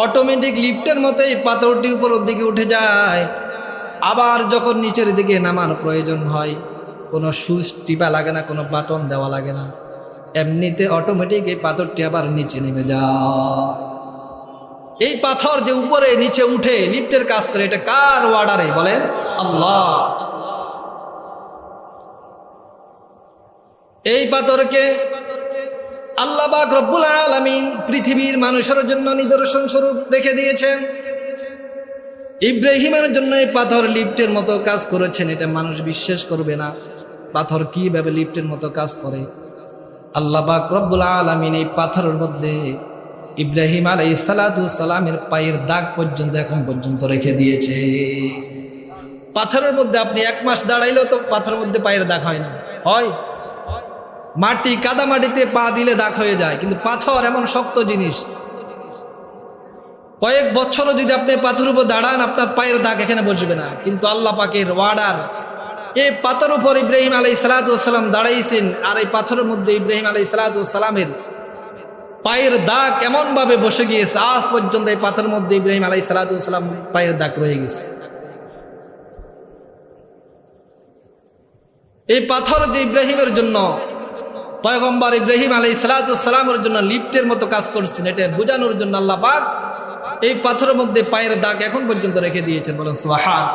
S1: অটোমেটিক লিফটের মতো এই পাথরটি উপরের দিকে উঠে যায়। আবার যখন নিচের দিকে নামার প্রয়োজন হয়, কোনো সুইচ টিপা লাগে না, কোনো বাটন দেওয়া লাগে না, এমনিতে অটোমেটিক এই পাথরটি আবার নিচে নেমে যায়। এই পাথর যে উপরে নিচে উঠে লিফটের কাজ করে, এটা কার অর্ডারে বলেন? আল্লাহ। এই পাথরকে আল্লাহ পাক রব্বুল আলামিন পৃথিবীর মানুষের জন্য নিদর্শন স্বরূপ রেখে দিয়েছেন। ইব্রাহিমের জন্য এই পাথর লিফটের মতো কাজ করেছেন, এটা মানুষ বিশ্বাস করবে না। পাথর কিভাবে লিফটের মতো কাজ করে? আল্লাহ পাক রব্বুল আলামিন এই পাথরের মধ্যে ইব্রাহিম আলাইহিস সালাতু ওয়াস সালামের পায়ের দাগ পর্যন্ত এখন পর্যন্ত রেখে দিয়েছে। পাথরের মধ্যে আপনি 1 মাস দাঁড়াইলেও তো পাথরের মধ্যে পায়ের দাগ হয় না, হয়? মাটি, কাদা মাটিতে পা দিলে দাগ হয়ে যায়, কিন্তু পাথর এমন শক্ত জিনিস, কয়েক বছরও যদি আপনি পাথরের উপর দাঁড়ান আপনার পায়ের দাগ এখানে বসবে না। কিন্তু আল্লাহ পাকের ওয়ার্ডার, এই পাথর উপর ইব্রাহিম আলাইহিস সালাতু ওয়াস সালাম দাঁড়াইছেন, আর এই পাথরের মধ্যে ইব্রাহিম আলাইহিস সালাতু ওয়াস সালামের পায়ের দাগ এমন ভাবে বসে গিয়েছে, আজ পর্যন্ত এই পাথরের মধ্যে ইব্রাহিম আলাইহিস সালাতু ওয়াস সালাম পায়ের দাগ রয়ে গেছে। এই পাথর যে ইব্রাহিমের জন্য, পয়গম্বর ইব্রাহিম আলাইহিস সালাতু ওয়াস সালামের জন্য লিফটের মতো কাজ করছেন, এটা বোঝানোর জন্য আল্লাহ পাক এই পাথরের মধ্যে পায়ের দাগ এখন পর্যন্ত রেখে দিয়েছেন। বলেন সুবহান।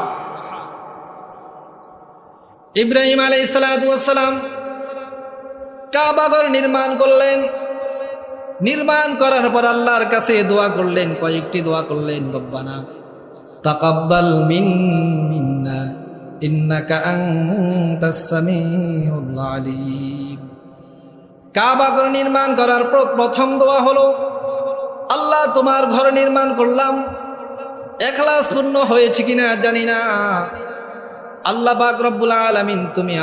S1: ইব্রাহিম আলাইহিস সালাতু ওয়াস সালাম কাবা ঘর নির্মাণ করলেন। নির্মাণ করার পর আল্লাহর কাছে দোয়া করলেন, কয়েকটি দোয়া করলেন। রব্বানা তাকাব্বাল মিন্না ইন্নাকা আনতাস সামিউল আলিম। কাবা ঘর নির্মাণ করার প্রথম দোয়া হলো, আল্লাহ তোমার ঘর নির্মাণ করলাম, ইখলাস পূর্ণ হয়েছে কিনা জানি না, আল্লাহ পাক রব্বুল আলামিন তুমি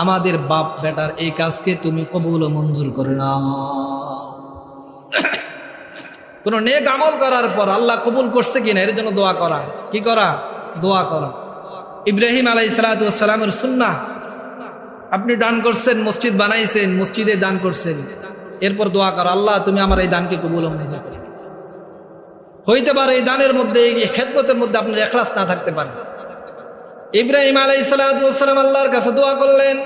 S1: আমাদের বাপ বেটার এই কাজকে তুমি কবুল ও মঞ্জুর করে নাও। কোন নেক আমল করার পর আল্লাহ কবুল করছে কিনা এর জন্য দোয়া করা। কি করা? দোয়া করা। ইব্রাহিম আলাইহিস সালাতু ওয়াস সালামের সুন্নাহ, আপনি দান করছেন, মসজিদ বানাইছেন, মসজিদে দান করছেন, এরপর দোয়া করা, আল্লাহ তুমি আমার এই দানকে কবুল ও মঞ্জুর করো। হইতে পারে এই দানের মধ্যে, এই খেদমতের মধ্যে আপনার ইখলাস না থাকতে পারে। ইব্রাহিম আলাইহিস সালাতু ওয়াস সালাম আল্লাহর কাছে দোয়া করলেন,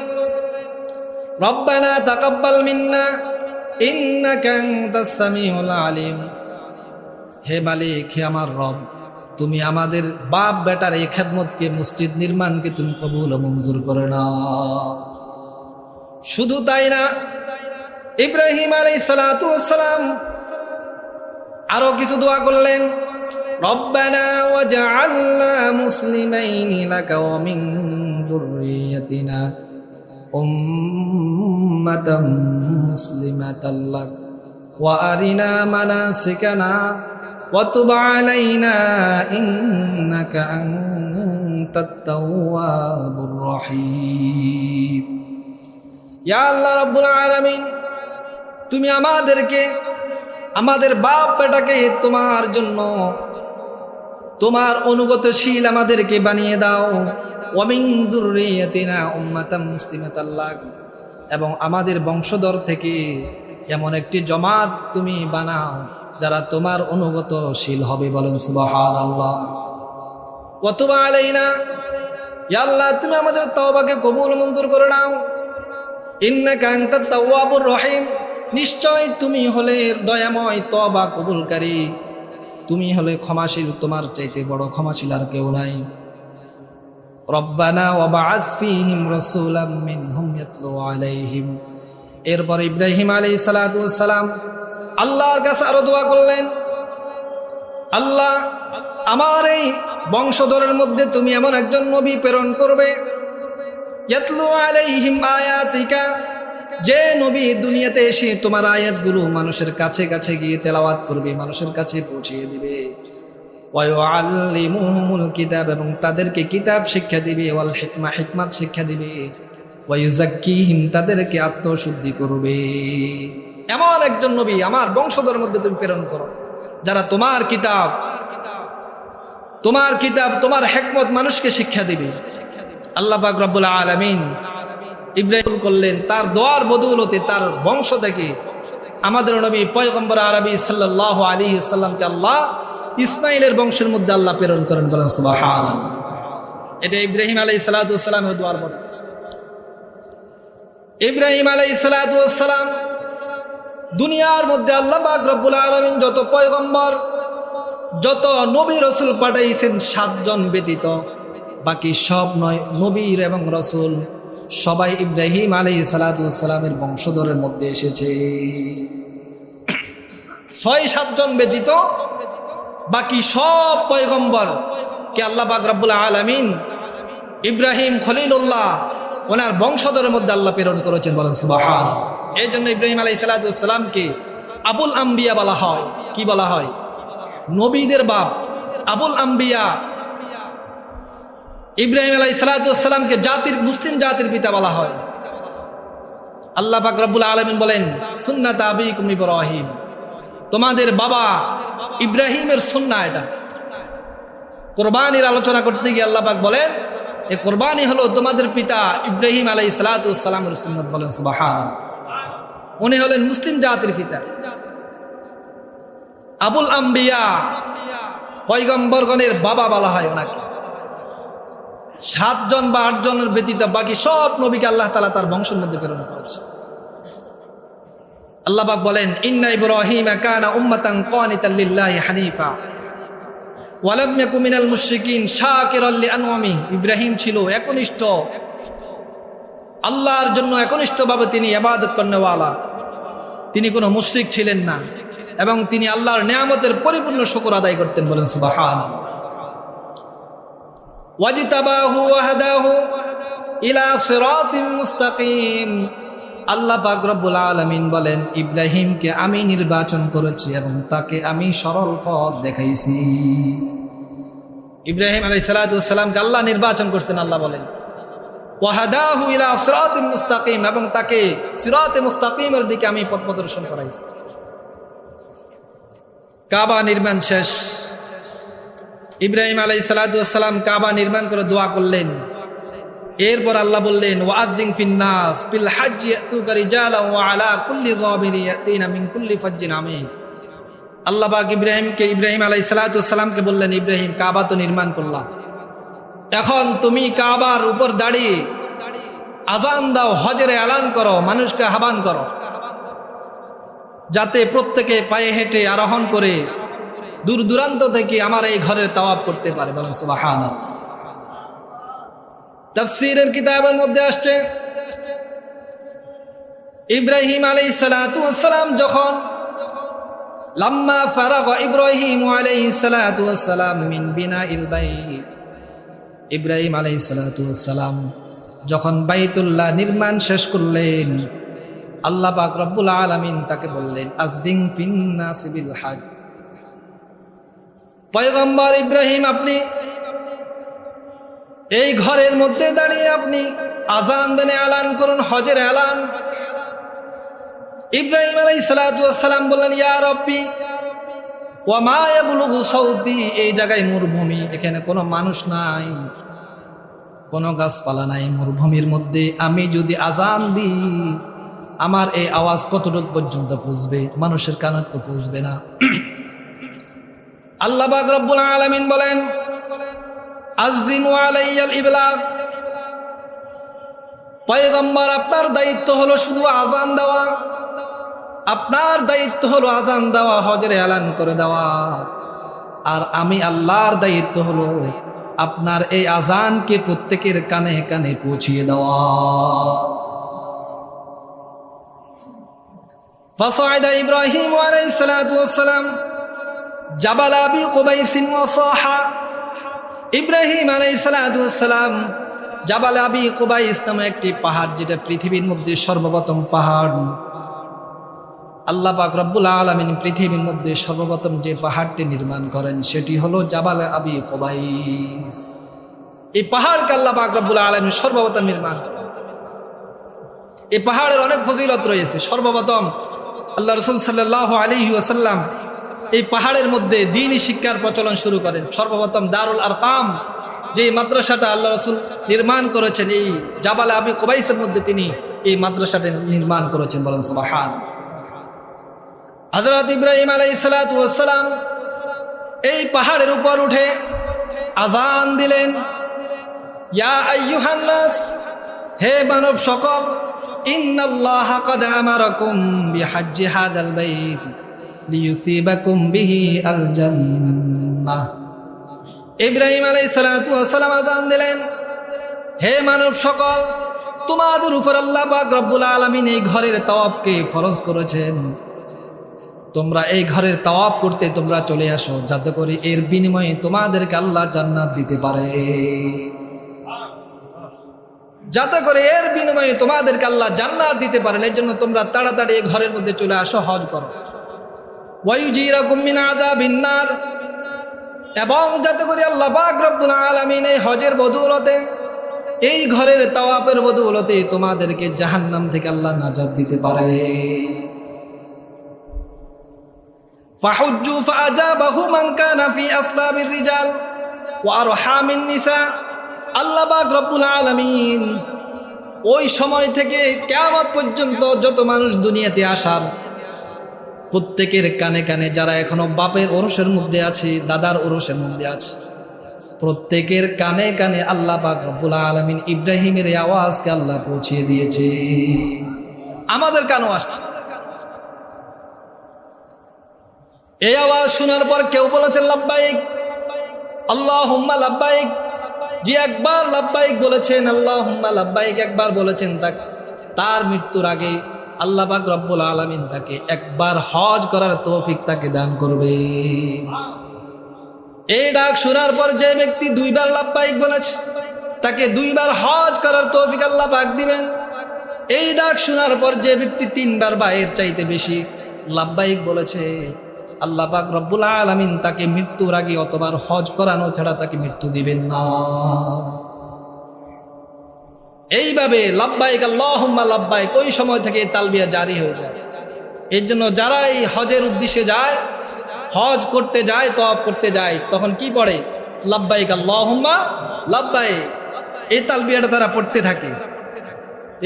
S1: রব্বানা তাকাব্বাল মিন্না ইন্নাকা আনতাস সামিউল আলিম। হে মালিক, হে আমার রব, তুমি আমাদের বাপ বেটার এই খেদমতকে, মসজিদ নির্মাণকে তুমি কবুল ও মঞ্জুর করে নাও। শুধু তাই না, ইব্রাহিম আলাইহিস সালাতু ওয়াস সালাম আরো কিছু দোয়া করলেন, রব্বানা ওয়াজআলনা মুসলিমাইনি লাকা ওয়া মিন যুররিয়াতিনা উম্মাতাম মুসলিমাতাল লাক ওয়া আরিনা মানাসিকানা ওয়া তুব আলাইনা ইন্নাকা আনতাত তাওয়াবুর রহিম। ইয়া আল্লাহ রাব্বুল আলামিন, তুমি আমাদেরকে, আমাদের বাপ বেটাকে তোমার জন্য, তোমার অনুগতশীল আমাদেরকে বানিয়ে দাও। ওয়া মিন যুররিয়াতিনা উম্মাতাম মুসলিমাতাল লাক, এবং আমাদের বংশধর থেকে এমন একটি জামাত তুমি বানাও যারা তোমার অনুগতশীল হবে। বলেন সুবহানাল্লাহ। ওয়া তুব আলাইনা, ইয়া আল্লাহ তুমি আমাদের তওবাকে কবুল মঞ্জুর করে নাও। ইন্নাকা আনতাত তাওয়াবুর রহিম, নিশ্চয় তুমি হলে দয়াময়, তওবা কবুলকারী, তুমি হলে ক্ষমাশীল, তোমার চাইতে বড় ক্ষমাশীল আর কেউ নাই। রব্বানা ওয়াবআথ ফীহিম রাসূলাম মিনহুম ইয়াতলু আলাইহিম। এরপর ইব্রাহিম আলাইহিস সালাতু ওয়াস সালাম আল্লাহর কাছে আরো দোয়া করলেন, আল্লাহ আমার এই বংশধরের মধ্যে তুমি এমন একজন নবী প্রেরণ করবে, ইয়াতলু আলাইহিম আয়াতিকা, যে নবী দুনিয়াতে এসে তোমার আয়াতগুলো মানুষের কাছে কাছে গিয়ে তেলাওয়াত করবে, মানুষের কাছে পৌঁছিয়ে দিবে। ওয়া ইউআল্লিমুহুমুল কিতাব, এবং তাদেরকে কিতাব শিক্ষা দিবে, ওয়াল হিকমা, হিকমত শিক্ষা দিবে, ওয়া ইউযাক্কিহিম, তাদেরকে আত্মশুদ্ধি করবে। এমন একজন নবী আমার বংশধরের মধ্যে তুমি প্রেরণ করো, যারা তোমার কিতাব, তোমার হিকমত মানুষকে শিক্ষা দিবে। আল্লাহ পাক রব্বুল আলামিন ইব্রাহিম করলেন, তার দোয়ার বদৌলতে তার বংশ থেকে আমাদের নবী পয়গম্বর আরবি সাল্লাল্লাহু আলাইহি সাল্লামকে আল্লাহ ইসমাইলের বংশের মধ্যে আল্লাহ প্রেরণ করেন। বলেন সুবহানাল্লাহ। এটা ইব্রাহিম আলাইহিস সালাতু ওয়াস সালামের দোয়ার বরকত। ইব্রাহিম আলাইহিস সালাতু ওয়াস সালাম দুনিয়ার মধ্যে আল্লাহ পাক রব্বুল আলামিন যত পয়গম্বর যত নবী রসুল পাঠাইছেন 7 জন ব্যতীত বাকি সব নয় নবীর এবং রসুল সবাই ইব্রাহিম আলাইহিস সালামের বংশধরের মধ্যে এসেছে। 6-7 জন ব্যতীত বাকি সব পয়গম্বর কে আল্লাহ পাক রব্বুল আলামিন ইব্রাহিম খলিলুল্লাহ ওনার বংশধরের মধ্যে আল্লাহ প্রেরণ করেছেন, বলেন সুবহানাল্লাহ। এই জন্য ইব্রাহিম আলাইহিস সালামকে আবুল আম্বিয়া বলা হয়। কি বলা হয়? নবীদের বাপ, আবুল আম্বিয়া। ইব্রাহিম আলাইহিস সালামকে মুসলিম জাতির পিতা বলা হয়। আল্লাহ পাক রব্বুল আলামিন বলেন সুন্নাত আবিকুম ইব্রাহিম, তোমাদের বাবা ইব্রাহিমের সুন্নাহ এটা। কোরবানির আলোচনা করতে গিয়ে আল্লাহ পাক বলেন এই কোরবানি হলো তোমাদের পিতা ইব্রাহিম আলাইহিস সালামের সুন্নাত, বলেন সুবহানাল্লাহ। উনি হলেন মুসলিম জাতির পিতা। আবুল আম্বিয়া, পয়গম্বরগণের বাবা বলা হয় ওনাকে। 7 জন বা 8 জনের ব্যতীত বাকি সব নবীকে আল্লাহ তাআলা তার বংশের মধ্যে প্রেরণ করেছে। আল্লাহ পাক বলেন ইন্না ইব্রাহিমা কানা উম্মাতান কানিতান লিল্লাহি হানিফা ওয়া লাম ইয়াকুম মিনাল মুশরিকিন শাকিরাল লিআনওয়ামি। ইব্রাহিম ছিল একনিষ্ঠ, আল্লাহর জন্য একনিষ্ঠভাবে তিনি ইবাদত করেনওয়ালা। তিনি কোনো মুশরিক ছিলেন না এবং তিনি আল্লাহর নিয়ামতের পরিপূর্ণ শুকর আদায় করতেন, বলেন সুবহানাল্লাহ। ওয়াজতাবাহু ওয়া হাদাহু ইলা সিরাতিন মুস্তাকিম। আল্লাহ পাক রব্বুল আলামিন বলেন ইব্রাহিমকে আমি নির্বাচন করেছি এবং তাকে আমি সরল পথ দেখাইছি। ইব্রাহিম আলাইহিস সালামকে আল্লাহ নির্বাচন করছেন। আল্লাহ বলেন ওয়া হাদাহু ইলা সিরাতিন মুস্তাকিম, এবং তাকে সিরাতে মুস্তাকিমের দিকে আমি পথ প্রদর্শন করাইছি। কাবা নির্মাণ শেষ। ইব্রাহিম আলাইহিস সালাম কাবা নির্মাণ করে দোয়া করলেন। এরপর আল্লাহ বললেন ওয়াআযযিন ফিন্নাস বিল হজ্জি ইয়াতুকা রিজালান ওয়া আলা কুল্লি যাবিরিন ইয়াতিনা মিন কুল্লি ফাজ্জিন আমিক। আল্লাহ পাক ইব্রাহিম আলাইহিস সালামকে বললেন ইব্রাহিম কাবা তো নির্মাণ করলা, এখন তুমি কাবার উপর দাঁড়িয়ে আযান দাও, হজের এলান করো, মানুষকে আহ্বান করো যাতে প্রত্যেকে পায়ে হেঁটে আরোহণ করে দূর দূরান্ত থেকে আমার এই ঘরের তাওয়াফ করতে পারে, বলেন সুবহানাল্লাহ। তাফসীরের কিতাবের মধ্যে আসছে ইব্রাহিম আলাইহিস সালাম যখন লাম্মা ফারাগা ইব্রাহিম আলাইহিস সালাম মিন বিনাইল বাইত, ইব্রাহিম আলাইহিস সালাম যখন বাইতুল্লাহ নির্মাণ শেষ করলেন আল্লাহ পাক রব্বুল আলামিন তাকে বললেন আযদিন ফিন্নাস বিল হজ। পয়গম্বর ইব্রাহিম আপনি এই ঘরের মধ্যে দাঁড়িয়ে আপনি আযান দেনে এলান করুন, হজের এলান। ইব্রাহিম আলাইহিস সালাম বললেন ইয়া রব্বি ওয়া মা ইয়াবলুগু সাউতি, এই জায়গায় মরুভূমি, এখানে কোনো মানুষ নাই, কোনো গাছপালা নাই, মরুভূমির মধ্যে আমি যদি আযান দিই আমার এই আওয়াজ কতটুকু পর্যন্ত পৌঁছবে? মানুষের কানে তো পৌঁছবে না। আল্লাহ পাক রব্বুল আলামিন বলেন আযজিনু আলাইয়াল ইবলাগ, পয়গম্বর আপনার দায়িত্ব হলো শুধু আযান দেওয়া, আপনার দায়িত্ব হলো আযান দেওয়া, হজের এলান করে দেওয়া, আর আমি আল্লাহর দায়িত্ব হলো আপনার এই আযানকে প্রত্যেকের কানে কানে পৌঁছিয়ে দেওয়া। ফাসাইদা ইব্রাহিম আলাইহিস সালাম জাবাল আবি কুবাইস ওয়া সাহা। ইব্রাহিম আলাইহিস সালাম জাবাল আবি কুবাইস নামে একটি পাহাড়, যেটা পৃথিবীর মধ্যে সর্বপ্রথম পাহাড়। আল্লাহ পাক রব্বুল আলামিন পৃথিবীর মধ্যে সর্বপ্রথম যে পাহাড়টি নির্মাণ করেন সেটি হলো জাবাল আবি কুবাইস। এই পাহাড়কে আল্লাহ পাক রব্বুল আলামিন সর্বপ্রথম নির্মাণ করেন। এই পাহাড়ের অনেক ফজিলত রয়েছে। সর্বপ্রথম আল্লাহ রাসূল সাল্লাল্লাহু আলাইহি ওয়াসাল্লাম এই পাহাড়ের মধ্যে দ্বীনি শিক্ষার প্রচলন শুরু করেন। সর্বপ্রথম দারুল আরকাম যে মাদ্রাসাটা আল্লাহ রাসূল নির্মাণ করেছেন, এই জাবাল আবি কুবাইসের মধ্যে তিনি এই মাদ্রাসাটা নির্মাণ করেছেন, বলেন সুবহানাল্লাহ। হযরত ইব্রাহিম আলাইহিস সালাম এই পাহাড়ের উপর উঠে আযান দিলেন, ইয়া আইয়ুহান নাস, হে মানব সকল, ইন্নাল্লাহা ক্বাদ আমারাকুম বিহাজ্জি হাযাল বাইত লিয়ুসিবাকুম বিহি আল জান্নাহ। জান্নাহ। ইব্রাহিম আলাইহিস সালাতু ওয়াস সালাম আযান দিলেন, হে মানব সকল, তোমাদের উপর আল্লাহ পাক রব্বুল আলামিন এই ঘরের তাওয়াফকে ফরজ করেছেন। তোমরা এই ঘরের তাওয়াফ করতে তোমরা চলে আসো, যাতে করে এর বিনিময়ে তোমাদেরকে আল্লাহ জান্নাত দিতে পারে, যাতে করে এর বিনিময়ে তোমাদেরকে আল্লাহ জান্নাত দিতে পারেন। এর জন্য তোমরা তাড়াতাড়ি এই ঘরের মধ্যে চলে আসো, হজ করো। ওয়ায়ুজিরাকুম মিন আযাবিন নার, এবং যাতে করে আল্লাহ পাক রব্বুল আলামিন এই হজের বদৌলতে, এই ঘরের তাওয়াফের বদৌলতে তোমাদেরকে জাহান্নাম থেকে আল্লাহ নাজাত দিতে পারে। ফাহুজ্জু ফাআজাবাহু মান কানা ফি আসলাবির রিজাল ওয়া আরহামিন নিসা। আল্লাহ পাক রব্বুল আলামিন ওই সময় থেকে কিয়ামত পর্যন্ত যত মানুষ দুনিয়াতে আসার, প্রত্যেকের কানে কানে, যারা এখনো বাপের ওরসের মধ্যে আছে, দাদার ওরসের মধ্যে আছে, প্রত্যেকের কানে কানে আল্লাহ পাক রব্বুল আলামিন ইব্রাহিমের এই আওয়াজকে আল্লাহ পৌঁছিয়ে দিয়েছে, আমাদের কানেও আসছে। এই আওয়াজ শোনার পর কেউ বলেছেন লাব্বাইক আল্লাহুম্মা লাব্বাইক, যে একবার লাব্বাইক বলেছেন, আল্লাহুম্মা লাব্বাইক একবার বলেছেন, তার মৃত্যুর আগে আল্লাহ পাক রব্বুল আলামিন তাকে একবার হজ করার তৌফিক তাকে দান করবে। এই ডাক শোনার পর যে ব্যক্তি দুইবার লাব্বাইক বলেছে, তাকে দুইবার হজ করার তৌফিক আল্লাহ পাক দিবেন। এই ডাক শোনার পর যে ব্যক্তি তিনবার বা এর চাইতে বেশি লাব্বাইক বলেছে, আল্লাহ পাক রব্বুল আলামিন তাকে মৃত্যুর আগে অতবার হজ করানো ছাড়া তাকে মৃত্যু দিবেন না। এইভাবে লাব্বাইক আল্লাহুম্মা লাব্বাইক ওই সময় থেকে তালবিয়া জারি হয়ে যায়। এর জন্য যারা এই হজের উদ্দেশ্যে যায়, হজ করতে যায়, তওয়াফ করতে যায়, তখন কি পড়ে? লাব্বাইক আল্লাহুম্মা লাব্বাইক, এই তালবিয়াটা তারা পড়তে থাকে।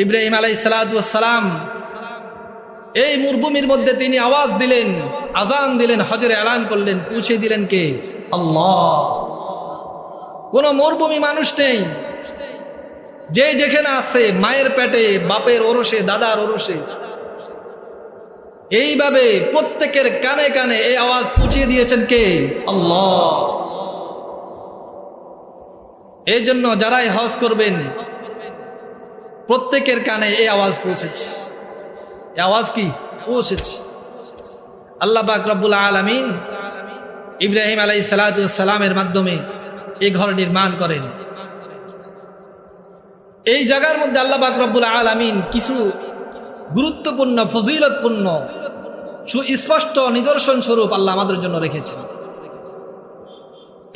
S1: ইব্রাহিম আলাইহিস সালাতু ওয়াস সালাম এই মরুভূমির মধ্যে তিনি আওয়াজ দিলেন, আযান দিলেন, হজের এলান করলেন, পৌঁছে দিলেন কে? আল্লাহ। কোন মরুভূমি মানুষ নেই, যে যেখানে আছে, মায়ের পেটে, বাপের ওরসে, দাদার ওরসে, এইভাবে প্রত্যেকের কানে কানে এই আওয়াজ পৌঁছে দিয়েছেন কে? আল্লাহ। এই জন্য যারাই হজ করবেন প্রত্যেকের কানে এই আওয়াজ পৌঁছেছে। এই আওয়াজ কি পৌঁছেছে? আল্লাহ পাক রব্বুল আলামিন ইব্রাহিম আলাইহিস সালাতু ওয়াস সালামের মাধ্যমে এই ঘর নির্মাণ করেন। এই জায়গার মধ্যে আল্লাহ পাক রব্বুল আলামিন কিছু গুরুত্বপূর্ণ, ফজিলতপূর্ণ, সুস্পষ্ট নিদর্শন স্বরূপ আল্লাহ আমাদের জন্য রেখেছেন।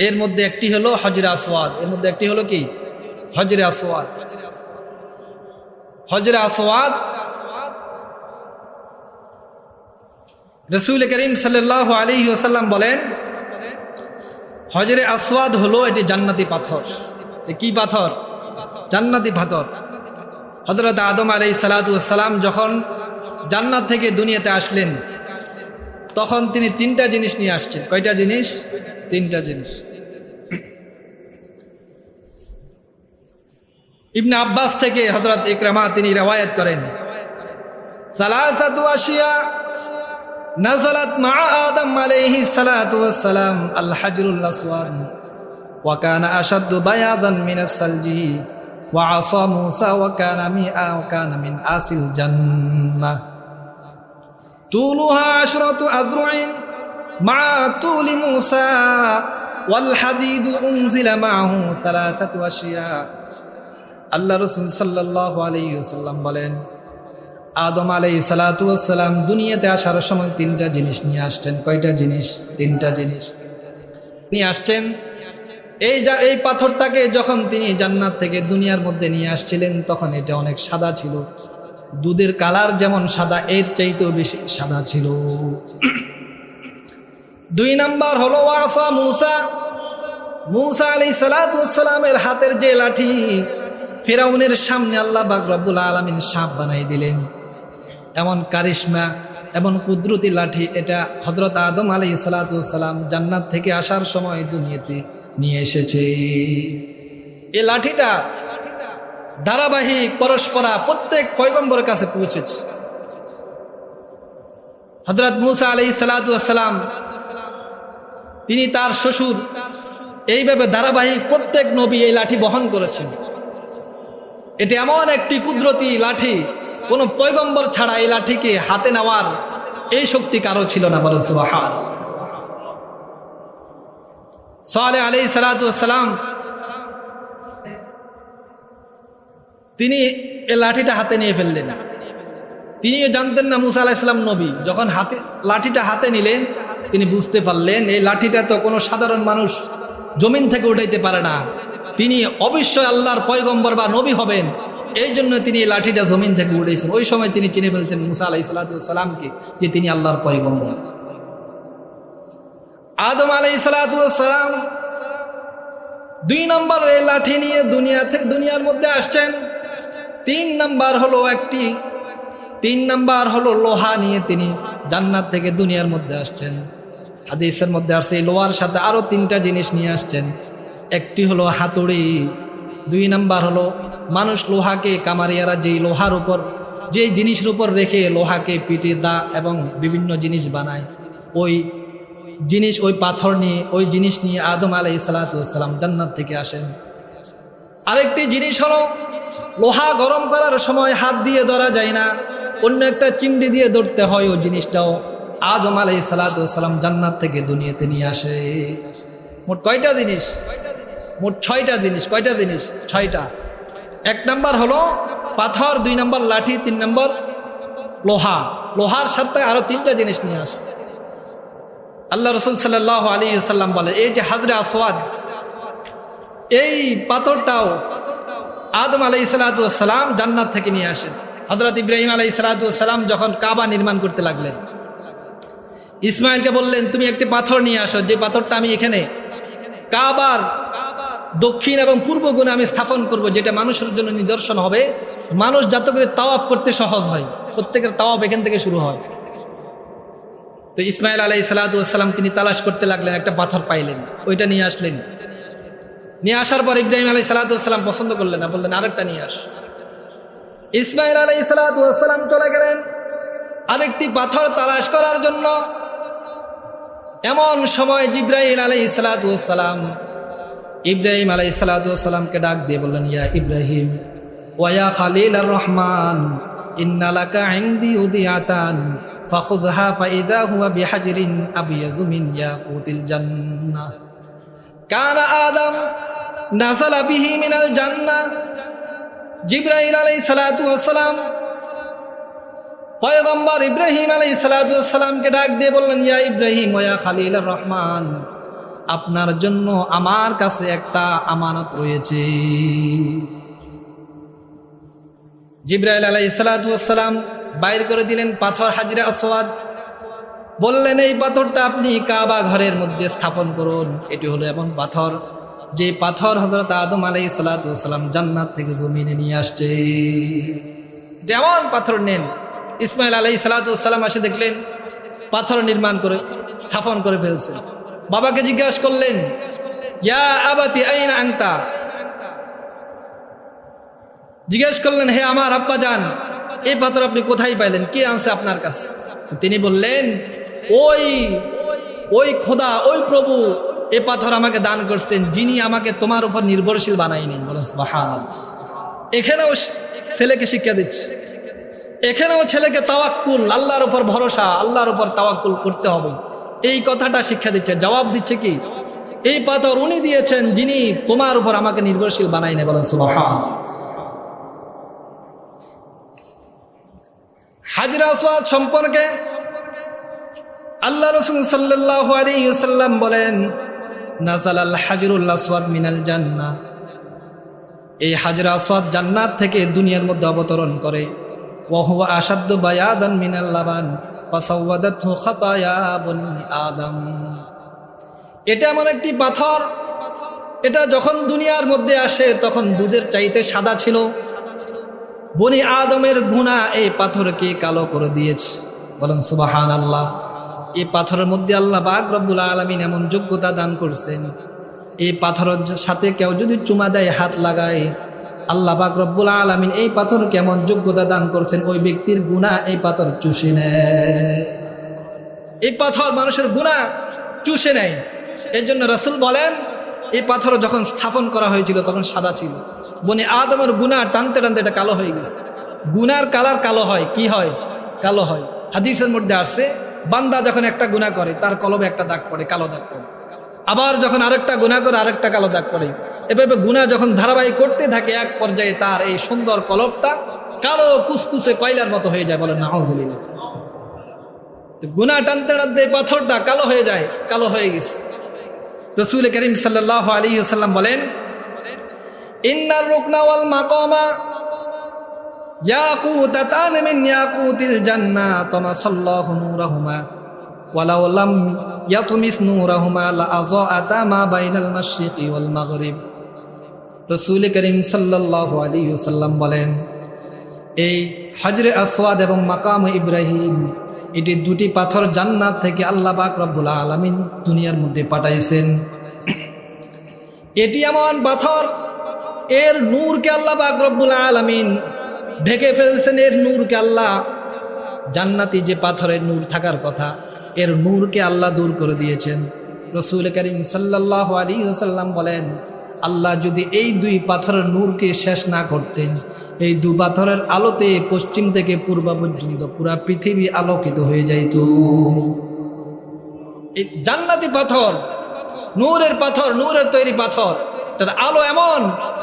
S1: এর মধ্যে একটি হলো হজরে আসওয়াদ। এর মধ্যে একটি হলো কি? হজরে আসওয়াদ। হজরে আসওয়াদ রাসূল করিম সাল্লাল্লাহু আলাইহি ওয়াসাল্লাম বলেন, হজরে আসওয়াদ হলো এটি জান্নাতি পাথর। কি পাথর? জান্নাতি পাথর। হযরত আদম আলাইহিস সালাতু ওয়াস সালাম যখন জান্নাত থেকে দুনিয়াতে আসলেন, তখন তিনি তিনটা জিনিস নিয়ে আসছেন। কয়টা জিনিস? তিনটা জিনিস। ইবনে আব্বাস থেকে হযরত ইকরামা তিনি রওয়ায়াত করেন, সালাসাতু আশিয়া নাযালাত মা আদম আলাইহিস সালাতু ওয়াস সালাম আল হাজরুল আসওয়াদ ওয়া কানা আশাদ্দু বায়াদান মিনাস সালজি ওয়া আসা মূসা ওয়া কানা মিন আসিল জান্নাহ তুলুহা আশরাতু আযরুইন মা তুলি মূসা ওয়াল হাদীদু উনজিলা মাহু সালাসাতু আশিয়া। আল্লাহ রাসূল সাল্লাল্লাহু আলাইহি ওয়াসাল্লাম বলেন, আদম আলাইহিস সালাতু ওয়াস সালাম দুনিয়াতে আসার সময় তিনটা জিনিস নিয়ে আসছেন। কয়টা জিনিস? তিনটা জিনিস নিয়ে আসছেন। এই পাথরটাকে যখন তিনি জান্নাত থেকে দুনিয়ার মধ্যে নিয়ে আসছিলেন, তখন এটা অনেক সাদা ছিল। দুধের কালার যেমন সাদা, এর চাইতেও বেশি সাদা ছিল। দুই নাম্বার হলো ওয়াসা মূসা। মূসা আলাইহিস সালাতু ওয়াস সালামের হাতের যে লাঠি, ফিরাউনের সামনে আল্লাহ পাক রব্বুল আলামিন সাপ বানাই দিলেন। এমন কারিশমা, এমন কুদরতি লাঠি, এটা হযরত আদম আলাইহিস সালাতু ওয়াস সালাম জান্নাত থেকে আসার সময় দুনিয়াতে নিয়ে এসেছে। এই লাঠিটা ধারাবাহিক পরস্পরা প্রত্যেক পয়গম্বরের কাছে পৌঁছেছে। হযরত মূসা আলাইহিস সালাতু ওয়াস সালাম তিনি তার শ্বশুর, এইভাবে ধারাবাহিক প্রত্যেক নবী এই লাঠি বহন করেছেন। এটি এমন একটি কুদরতি লাঠি, কোনো পয়গম্বর ছাড়া এই লাঠিকে হাতে নেওয়ার এই শক্তি কারো ছিল না। বলেন সুবহানাল্লাহ। সালেহ আলাইহিস সালাতু ওয়াস সালাম তিনি এই লাঠিটা হাতে নিয়ে ফেললেন। তিনিও জানতেন না মুসা আলাইহিস সালাম নবী। যখন লাঠিটা হাতে নিলেন, তিনি বুঝতে পারলেন এই লাঠিটা তো কোনো সাধারণ মানুষ জমিন থেকে উঠাইতে পারে না, তিনি অবশ্যই আল্লাহর পয়গম্বর বা নবী হবেন। এই জন্য তিনি এই লাঠিটা জমিন থেকে উঠেছেন। ওই সময় তিনি চিনে ফেলছেন মুসা আলাইহিস সালামকে, যে তিনি আল্লাহর পয়গম্বর। আদম আলাইহিস সালাম 2 নম্বর এই লাঠি নিয়ে দুনিয়ার মধ্যে আসছেন। 3 নাম্বার হলো লোহা নিয়ে তিনি জান্নাত থেকে দুনিয়ার মধ্যে আসছেন। হাদিসের মধ্যে আসছে এই লোহার সাথে আরো 3টা জিনিস নিয়ে আসছেন। একটি হলো হাতুড়ি, 2 নাম্বার হলো মানুষ লোহাকে, কামারিয়ারা যেই লোহার উপর যেই জিনিসের উপর রেখে লোহাকে পিটে দা এবং বিভিন্ন জিনিস বানায়, ওই পাথর নিয়ে, ওই জিনিস নিয়ে আদম আলাইহিস সালাম জান্নাত থেকে আসেন। আরেকটি জিনিস হলো লোহা গরম করার সময় হাত দিয়ে ধরা যায় না, অন্য একটা চিমড়ি দিয়ে ধরতে হয়। ওই জিনিসটাও আদম আলাইহিস সালাম জান্নাত থেকে দুনিয়াতে নিয়ে আসে। মোট কয়টা জিনিস? মোট 6টা জিনিস। কয়টা জিনিস? 6টা। 1 নাম্বার হলো পাথর, 2 নাম্বার লাঠি, 3 নাম্বার লোহা। লোহার সাথে আরো 3টা জিনিস নিয়ে আসে। আল্লাহ রাসূল সাল্লাল্লাহু আলাইহি ওয়াসাল্লাম বলে, এই যে হাজরে আসওয়াদ, এই পাথরটাও আদম আলাইহিস সালাম জান্নাত থেকে নিয়ে আসেন। হযরত ইব্রাহিম আলাইহিস সালাম যখন কাবা নির্মাণ করতে লাগলেন, ইসমাইলকে বললেন, তুমি একটি পাথর নিয়ে আসো, যে পাথরটা আমি এখানে কাবার দক্ষিণ এবং পূর্ব কোণে আমি স্থাপন করব, যেটা মানুষের জন্য নিদর্শন হবে, মানুষ যাতে করে তাওয়াফ করতে সহজ হয়। প্রত্যেকের তাওয়াফ এখান থেকে শুরু হয়। তো ইসমাইল আলাইহিস সালাম তিনি তালাশ করতে লাগলেন, একটা পাথর পাইলেন, ওইটা নিয়ে আসলেন। নিয়ে আসার পর ইব্রাহিম আলাইহিস সালাম পছন্দ করলেন না, বললেন আরেকটা নিয়ে আস। ইসমাইল আলাইহিস সালাম চলে গেলেন আরেকটি পাথর তালাশ করার জন্য। এমন সময় জিবরাইল আলাইহিস সালাম ইব্রাহিম আলাইহিস সালামকে ডাক দিয়ে বললেন, ইয়া ইব্রাহিম ওয়া ইয়া খালিলার রহমান, ইন্না লাকা ইনদি উদিয়াতান ফাখুযহা ফাইযা হুয়া বিহাজরিন আবিয়াযু মিন ইয়াকুতিল জান্নাহ কানা আদম নাযালা বিহি মিনাল জান্নাহ। জিবরাইল আলাইহিস সালাম পয়গম্বর ইব্রাহিম আলাইহিস সালামকে ডাক দিয়ে বললেন, ইয়া ইব্রাহিম ওয়া ইয়া খালিলার রহমান, আপনার জন্য আমার কাছে একটা আমানত রয়েছে। জিবরাইল আলাইহিস সালাম বাইর করে দিলেন পাথর হাজরে আসওয়াদ, বললেন, এই পাথরটা আপনি কাবা ঘরের মধ্যে স্থাপন করুন। এটি হলো এমন পাথর, যে পাথর হযরত আদম আলাইহিস সালাম জান্নাত থেকে জমিনে নিয়ে আসছে। যেমন পাথর নেন। ইসমাইল আলাইহিস সালাম এসে দেখলেন পাথর নির্মাণ করে স্থাপন করে ফেলছে। বাবাকে জিজ্ঞাসা করলেন, ইয়া আবাতি আইনা আনতা, জিজ্ঞেস করলেন, হে আমার আব্বা জান, এই পাথর আপনি কোথায় পাইলেন, কে আনছে আপনার কাছে? তিনি বললেন, ওই খোদা, ওই প্রভু এই পাথর আমাকে দান করছেন, যিনি আমাকে তোমার উপর নির্ভরশীল বানায়নি। বলেন সুবহানাল্লাহ। এখানেও ছেলেকে শিক্ষা দিচ্ছে, এখানেও ছেলেকে তাওয়াক্কুল, আল্লাহর উপর ভরসা, আল্লাহর উপর তাওয়াক্কুল করতে হবে, এই কথাটা শিক্ষা দিচ্ছে। জবাব দিচ্ছে কি, এই পাথর উনি দিয়েছেন যিনি তোমার উপর আমাকে নির্ভরশীল বানায়নি। বলেন সুবহানাল্লাহ। হাজরে আসওয়াদ সম্পর্কে আল্লাহ রাসূল সাল্লাল্লাহু আলাইহি ওয়াসাল্লাম বলেন, নাযালাল হাজরুল আসওয়াদ মিনাল জান্নাহ, এই হাজরে আসওয়াদ জান্নাত থেকে দুনিয়ার মধ্যে অবতরণ করে। ওয়া হুয়া আশাদ্দু বায়াদান মিনাল লাবান ফাসাওয়াদাতহু খাতায়া বনি আদম। এটা এমন একটি পাথর, এটা যখন দুনিয়ার মধ্যে আসে তখন দুধের চাইতে সাদা ছিল। বনি আদমের গুনাহ এই পাথরকে কালো করে দিয়েছে। বলেন সুবহানাল্লাহ। এই পাথরের মধ্যে আল্লাহ পাক রব্বুল আলামিন এমন যোগ্যতা দান করছেন, এই পাথরের সাথে কেউ যদি চুমা দেয়, হাত লাগায়, আল্লাহ পাক রব্বুল আলামিন এই পাথরকে এমন যোগ্যতা দান করছেন, ওই ব্যক্তির গুনাহ এই পাথর চুষে নেয়। এই পাথর মানুষের গুনাহ চুষে নেয়। এই জন্য রাসূল বলেন এই পাথর যখন স্থাপন করা হয়েছিল তখন সাদা ছিল, বনি আদমের গুনাহ টানতে টানতে এটা কালো হয়ে গেছে। গুনার কালার কালো হয়, কি হয়? কালো হয়। হাদিসের মধ্যে আসছে বান্দা যখন একটা গুনাহ করে তার কলবে একটা দাগ পড়ে, কালো দাগ পড়ে, আবার যখন আরেকটা গুনাহ করে আরেকটা কালো দাগ পড়ে। এভাবে গুনাহ যখন ধারাবাহিক করতে থাকে এক পর্যায়ে তার এই সুন্দর কলবটা কালো কুসকুসে কয়লার মতো হয়ে যায়। বলেন নাউজুবিল্লাহ। গুনাহ টানতে টানতে পাথরটা কালো হয়ে যায়, কালো হয়ে গেছে। রাসূল করিম সাল্লাল্লাহু আলাইহি ওয়াসাল্লাম বলেন ইন্নার রুকনা ওয়াল মাকামা ইয়াকুতাতান মিন ইয়াকুতিল জান্নাহ তামাসাল্লাহু নূরাহুমা ওয়ালাউ লাম ইয়াতমিস নূরাহুমা লাআযাআতা মা বাইনাল মাশরিকি ওয়াল মাগরিব। রাসূল করিম সাল্লাল্লাহু আলাইহি ওয়াসাল্লাম বলেন এই হজরে আসওয়াদ এবং মাকাম ইব্রাহিম এটি দুটি পাথর জান্নাত থেকে আল্লাহ পাক রব্বুল আলামিন দুনিয়ার মধ্যে পাঠাইছেন। এটি এমন পাথর এর নূরকে আল্লাহ পাক রব্বুল আলামিন ঢেকে ফেলছেন। এর নূরকে আল্লাহ, জান্নাতি যে পাথরের নূর থাকার কথা এর নূরকে আল্লাহ দূর করে দিয়েছেন। রাসূল করিম সাল্লাল্লাহু আলাইহি ওয়াসাল্লাম বলেন আল্লাহ যদি এই দুই পাথরের নূরকে শেষ না করতেন, এই দু পাথরের আলোতে পশ্চিম থেকে পূর্ব পর্যন্ত পুরা পৃথিবী আলোকিত হয়ে যাইত। এই জান্নাতি পাথর, নূরের পাথর, নূরের তৈরি পাথর, তার আলো এমন,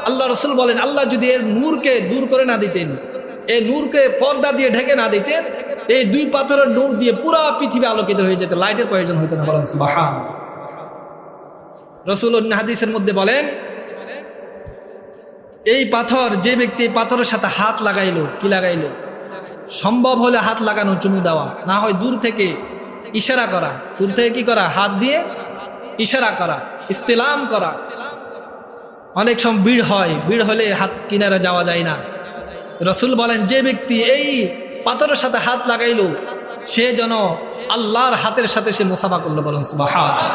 S1: আল্লাহ রাসূল বলেন আল্লাহ যদি এর নূরকে দূর করে না দিতেন, এই নূরকে পর্দা দিয়ে ঢেকে না দিতেন, এই দুই পাথরের নূর দিয়ে পুরা পৃথিবী আলোকিত হয়ে যেত, লাইটের প্রয়োজন হইতো না। বলেন সুবহানাল্লাহ। রাসূল অন্য হাদিসের মধ্যে বলেন এই পাথর, যে ব্যক্তি পাথরের সাথে হাত লাগাইলো, কি লাগাইলো, সম্ভব হলে হাত লাগানো, চুমু দেওয়া, না হয় দূর থেকে ইশারা করা, দূর থেকে কি করা, হাত দিয়ে ইশারা করা, ইস্তেলাম করা। অনেক সময় ভিড় হয়, ভিড় হলে হাত কিনারে যাওয়া যায় না। রাসূল বলেন যে ব্যক্তি এই পাথরের সাথে হাত লাগাইলো সে যেন আল্লাহর হাতের সাথে সে মুসাফা করলো। বলেন সুবহানাল্লাহ।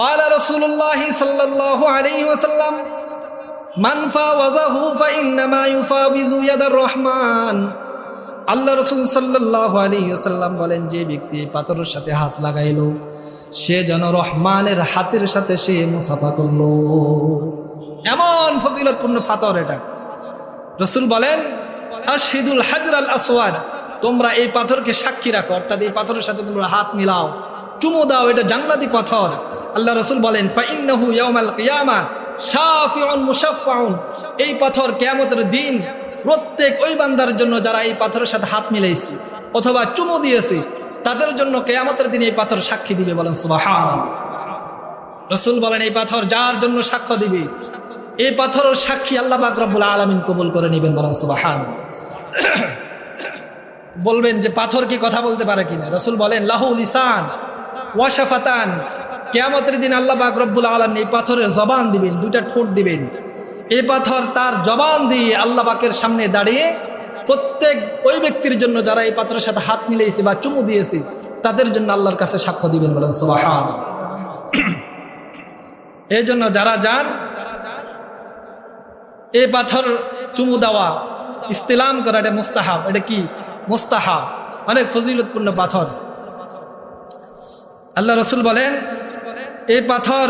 S1: قال رسول الله صلى الله عليه وسلم من فاوزه فإنما يفاوز يد الرحمن। আল্লাহ রাসূল সাল্লাল্লাহু আলাইহি ওয়াসাল্লাম বলেন যে ব্যক্তি পাথরের সাথে হাত লাগাইলো সে যেন রহমানের হাতের সাথে সে মুসাফা করলো। এমন ফজিলতপূর্ণ পাথর এটা। রাসূল বলেন আশহিদুল হাজর আল আসওয়াদ, তোমরা এই পাথরকে সাক্ষী রাখো, অর্থাৎ এই পাথরের সাথে তোমরা হাত মিলাও, চুমু দাও, এটা জান্নাতি পাথর। আল্লাহ রাসূল বলেন ফাইন্নাহু ইয়াউমাল কিয়ামা শাফিউন মুশাফফাউন, এই পাথর কিয়ামতের দিন প্রত্যেক ওই বান্দার জন্য যারা এই পাথরের সাথে হাত মিলাইছে অথবা চুমু দিয়েছে তাদের জন্য কিয়ামতের দিন এই পাথর সাক্ষী দিবে। বলেন সুবহানাল্লাহ। রাসূল বলেন এই পাথর যার জন্য সাক্ষ্য দিবে এই পাথরের সাক্ষী আল্লাহ পাক রব্বুল আলামিন কবুল করে নেবেন। বলেন সুবহানাল্লাহ। বলবেন যে পাথর কি কথা বলতে পারে কিনা? রাসূল বলেন লাহু লিসান ওয়া শাফাতান, কিয়ামতের দিন আল্লাহ পাক রব্বুল আলামিন এই পাথরের জবান দিবেন, দুইটা ঠোঁট দিবেন। এই পাথর তার জবান দিয়ে আল্লাহ পাকের সামনে দাঁড়িয়ে প্রত্যেক ওই ব্যক্তির জন্য যারা এই পাথরের সাথে হাত মিলিয়েছে বা চুমু দিয়েছে তাদের জন্য আল্লাহর কাছে সাক্ষ্য দিবেন। বলেন সুবহানাল্লাহ। এই জন্য যারা যান এই পাথর চুমু দেওয়া, ইস্তেলাম করা, এটা মুস্তাহাব। এটা কি? মুস্তাহাব, অনেক ফজিলতপূর্ণ পাথর। আল্লাহ রাসূল বলেন এই পাথর,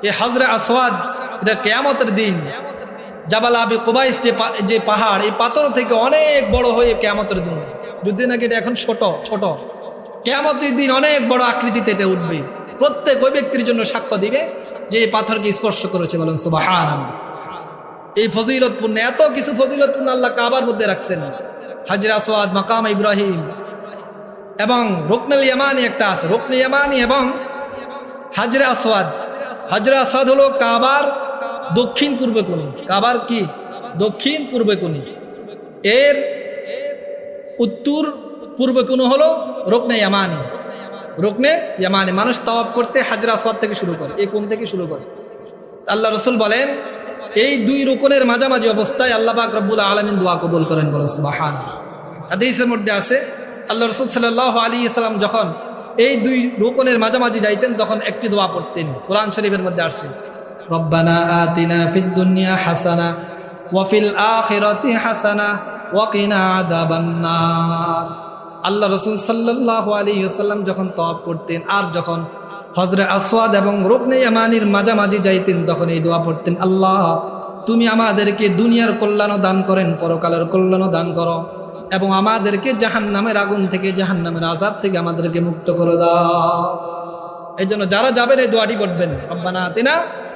S1: এই হজরে আসওয়াদ, এটা কিয়ামতের দিন জাবাল আবি কুবাইস যে পাহাড়, এই পাথর থেকে অনেক বড় হয়ে কিয়ামতের দিন, যদি নাকি এটা এখন ছোট ছোট, কিয়ামতের দিন অনেক বড় আকৃতিতে এটা উঠবে। প্রত্যেক ওই ব্যক্তির জন্য সাক্ষ্য দিবে যে এই পাথরকে স্পর্শ করেছে। বলেন সুবহানাল্লাহ। এই ফজিলতপূর্ণ, এত কিছু ফজিলতপূর্ণ আল্লাহ কাবার মধ্যে রাখছেন। হজরে আসওয়াদ, মাকাম ইব্রাহিম এবং রুকনুল ইয়ামানি একটা আছে, রুকনুল ইয়ামানি এবং হজরে আসওয়াদ। হজরে আসওয়াদ হলো কাবার দক্ষিণ পূর্বে কোণে, কাবার কি দক্ষিণ পূর্বে কোণে, এর উত্তর পূর্বে কোণ হলো রুকনে ইয়ামানি। রুকনে ইয়ামানি মানুষ তাওয়াফ করতে হজরে আসওয়াদ থেকে শুরু করে, এই কোণ থেকে শুরু করে। আল্লাহ রাসূল বলেন এই দুই রুকনের মাঝামাঝি অবস্থায় আল্লাহ পাক রব্বুল আলামিন দোয়া কবুল করেন। বলেন সুবহানাল্লাহ। হাদিসের মধ্যে আছে আল্লাহ রাসূল সাল্লাল্লাহু আলাইহি ওয়াসাল্লাম যখন এই দুই রুকনের মাঝামাঝি যাইতেন তখন একটি দোয়া পড়তেন। কোরআন শরীফের মধ্যে আছে রব্বানা আতিনা ফিদ দুনিয়া হাসানা ওয়া ফিল আখিরাতি হাসানা ওয়া কিনা আযাবান নার। আল্লাহ রসুল সাল্লাল্লাহু আলাইহি ওয়াসাল্লাম যখন তওয়াফ করতেন আর যখন হজরে আসওয়াদ এবং রুকনে ইয়ামানির মাঝামাঝি যাইতেন তখন এই দোয়া পড়তেন, আল্লাহ তুমি আমাদেরকে দুনিয়ার কল্যাণও দান করেন, পরকালের কল্যাণও দান করো, এবং আমাদেরকে জাহান্নামের আগুন থেকে, জাহান্নামের আযাব থেকে আমাদেরকে মুক্ত করে দাও। এই জন্য যারা যাবেন এই দোয়াটি পড়বেন, রব্বানা আতিনা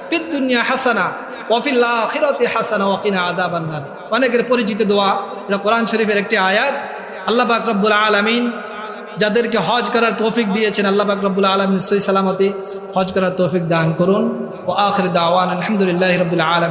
S1: ফিদ দুনিয়া হাসানা ওয়া ফিল আখিরাতি হাসানা ওয়া কিনা আযাবান নার। অনেকের পরিচিত দোয়া, এটা কোরআন শরীফের একটি আয়াত। আল্লাহ পাক রব্বুল আলামিন যাদেরকে হজ করার তৌফিক দিয়েছেন, আল্লাহ পাক রব্বুল আলামিন সহি সালামতে হজ করার তৌফিক দান করুন। ওয়া আখির দাওয়ানা আলহামদুলিল্লাহি রাব্বিল আলামিন।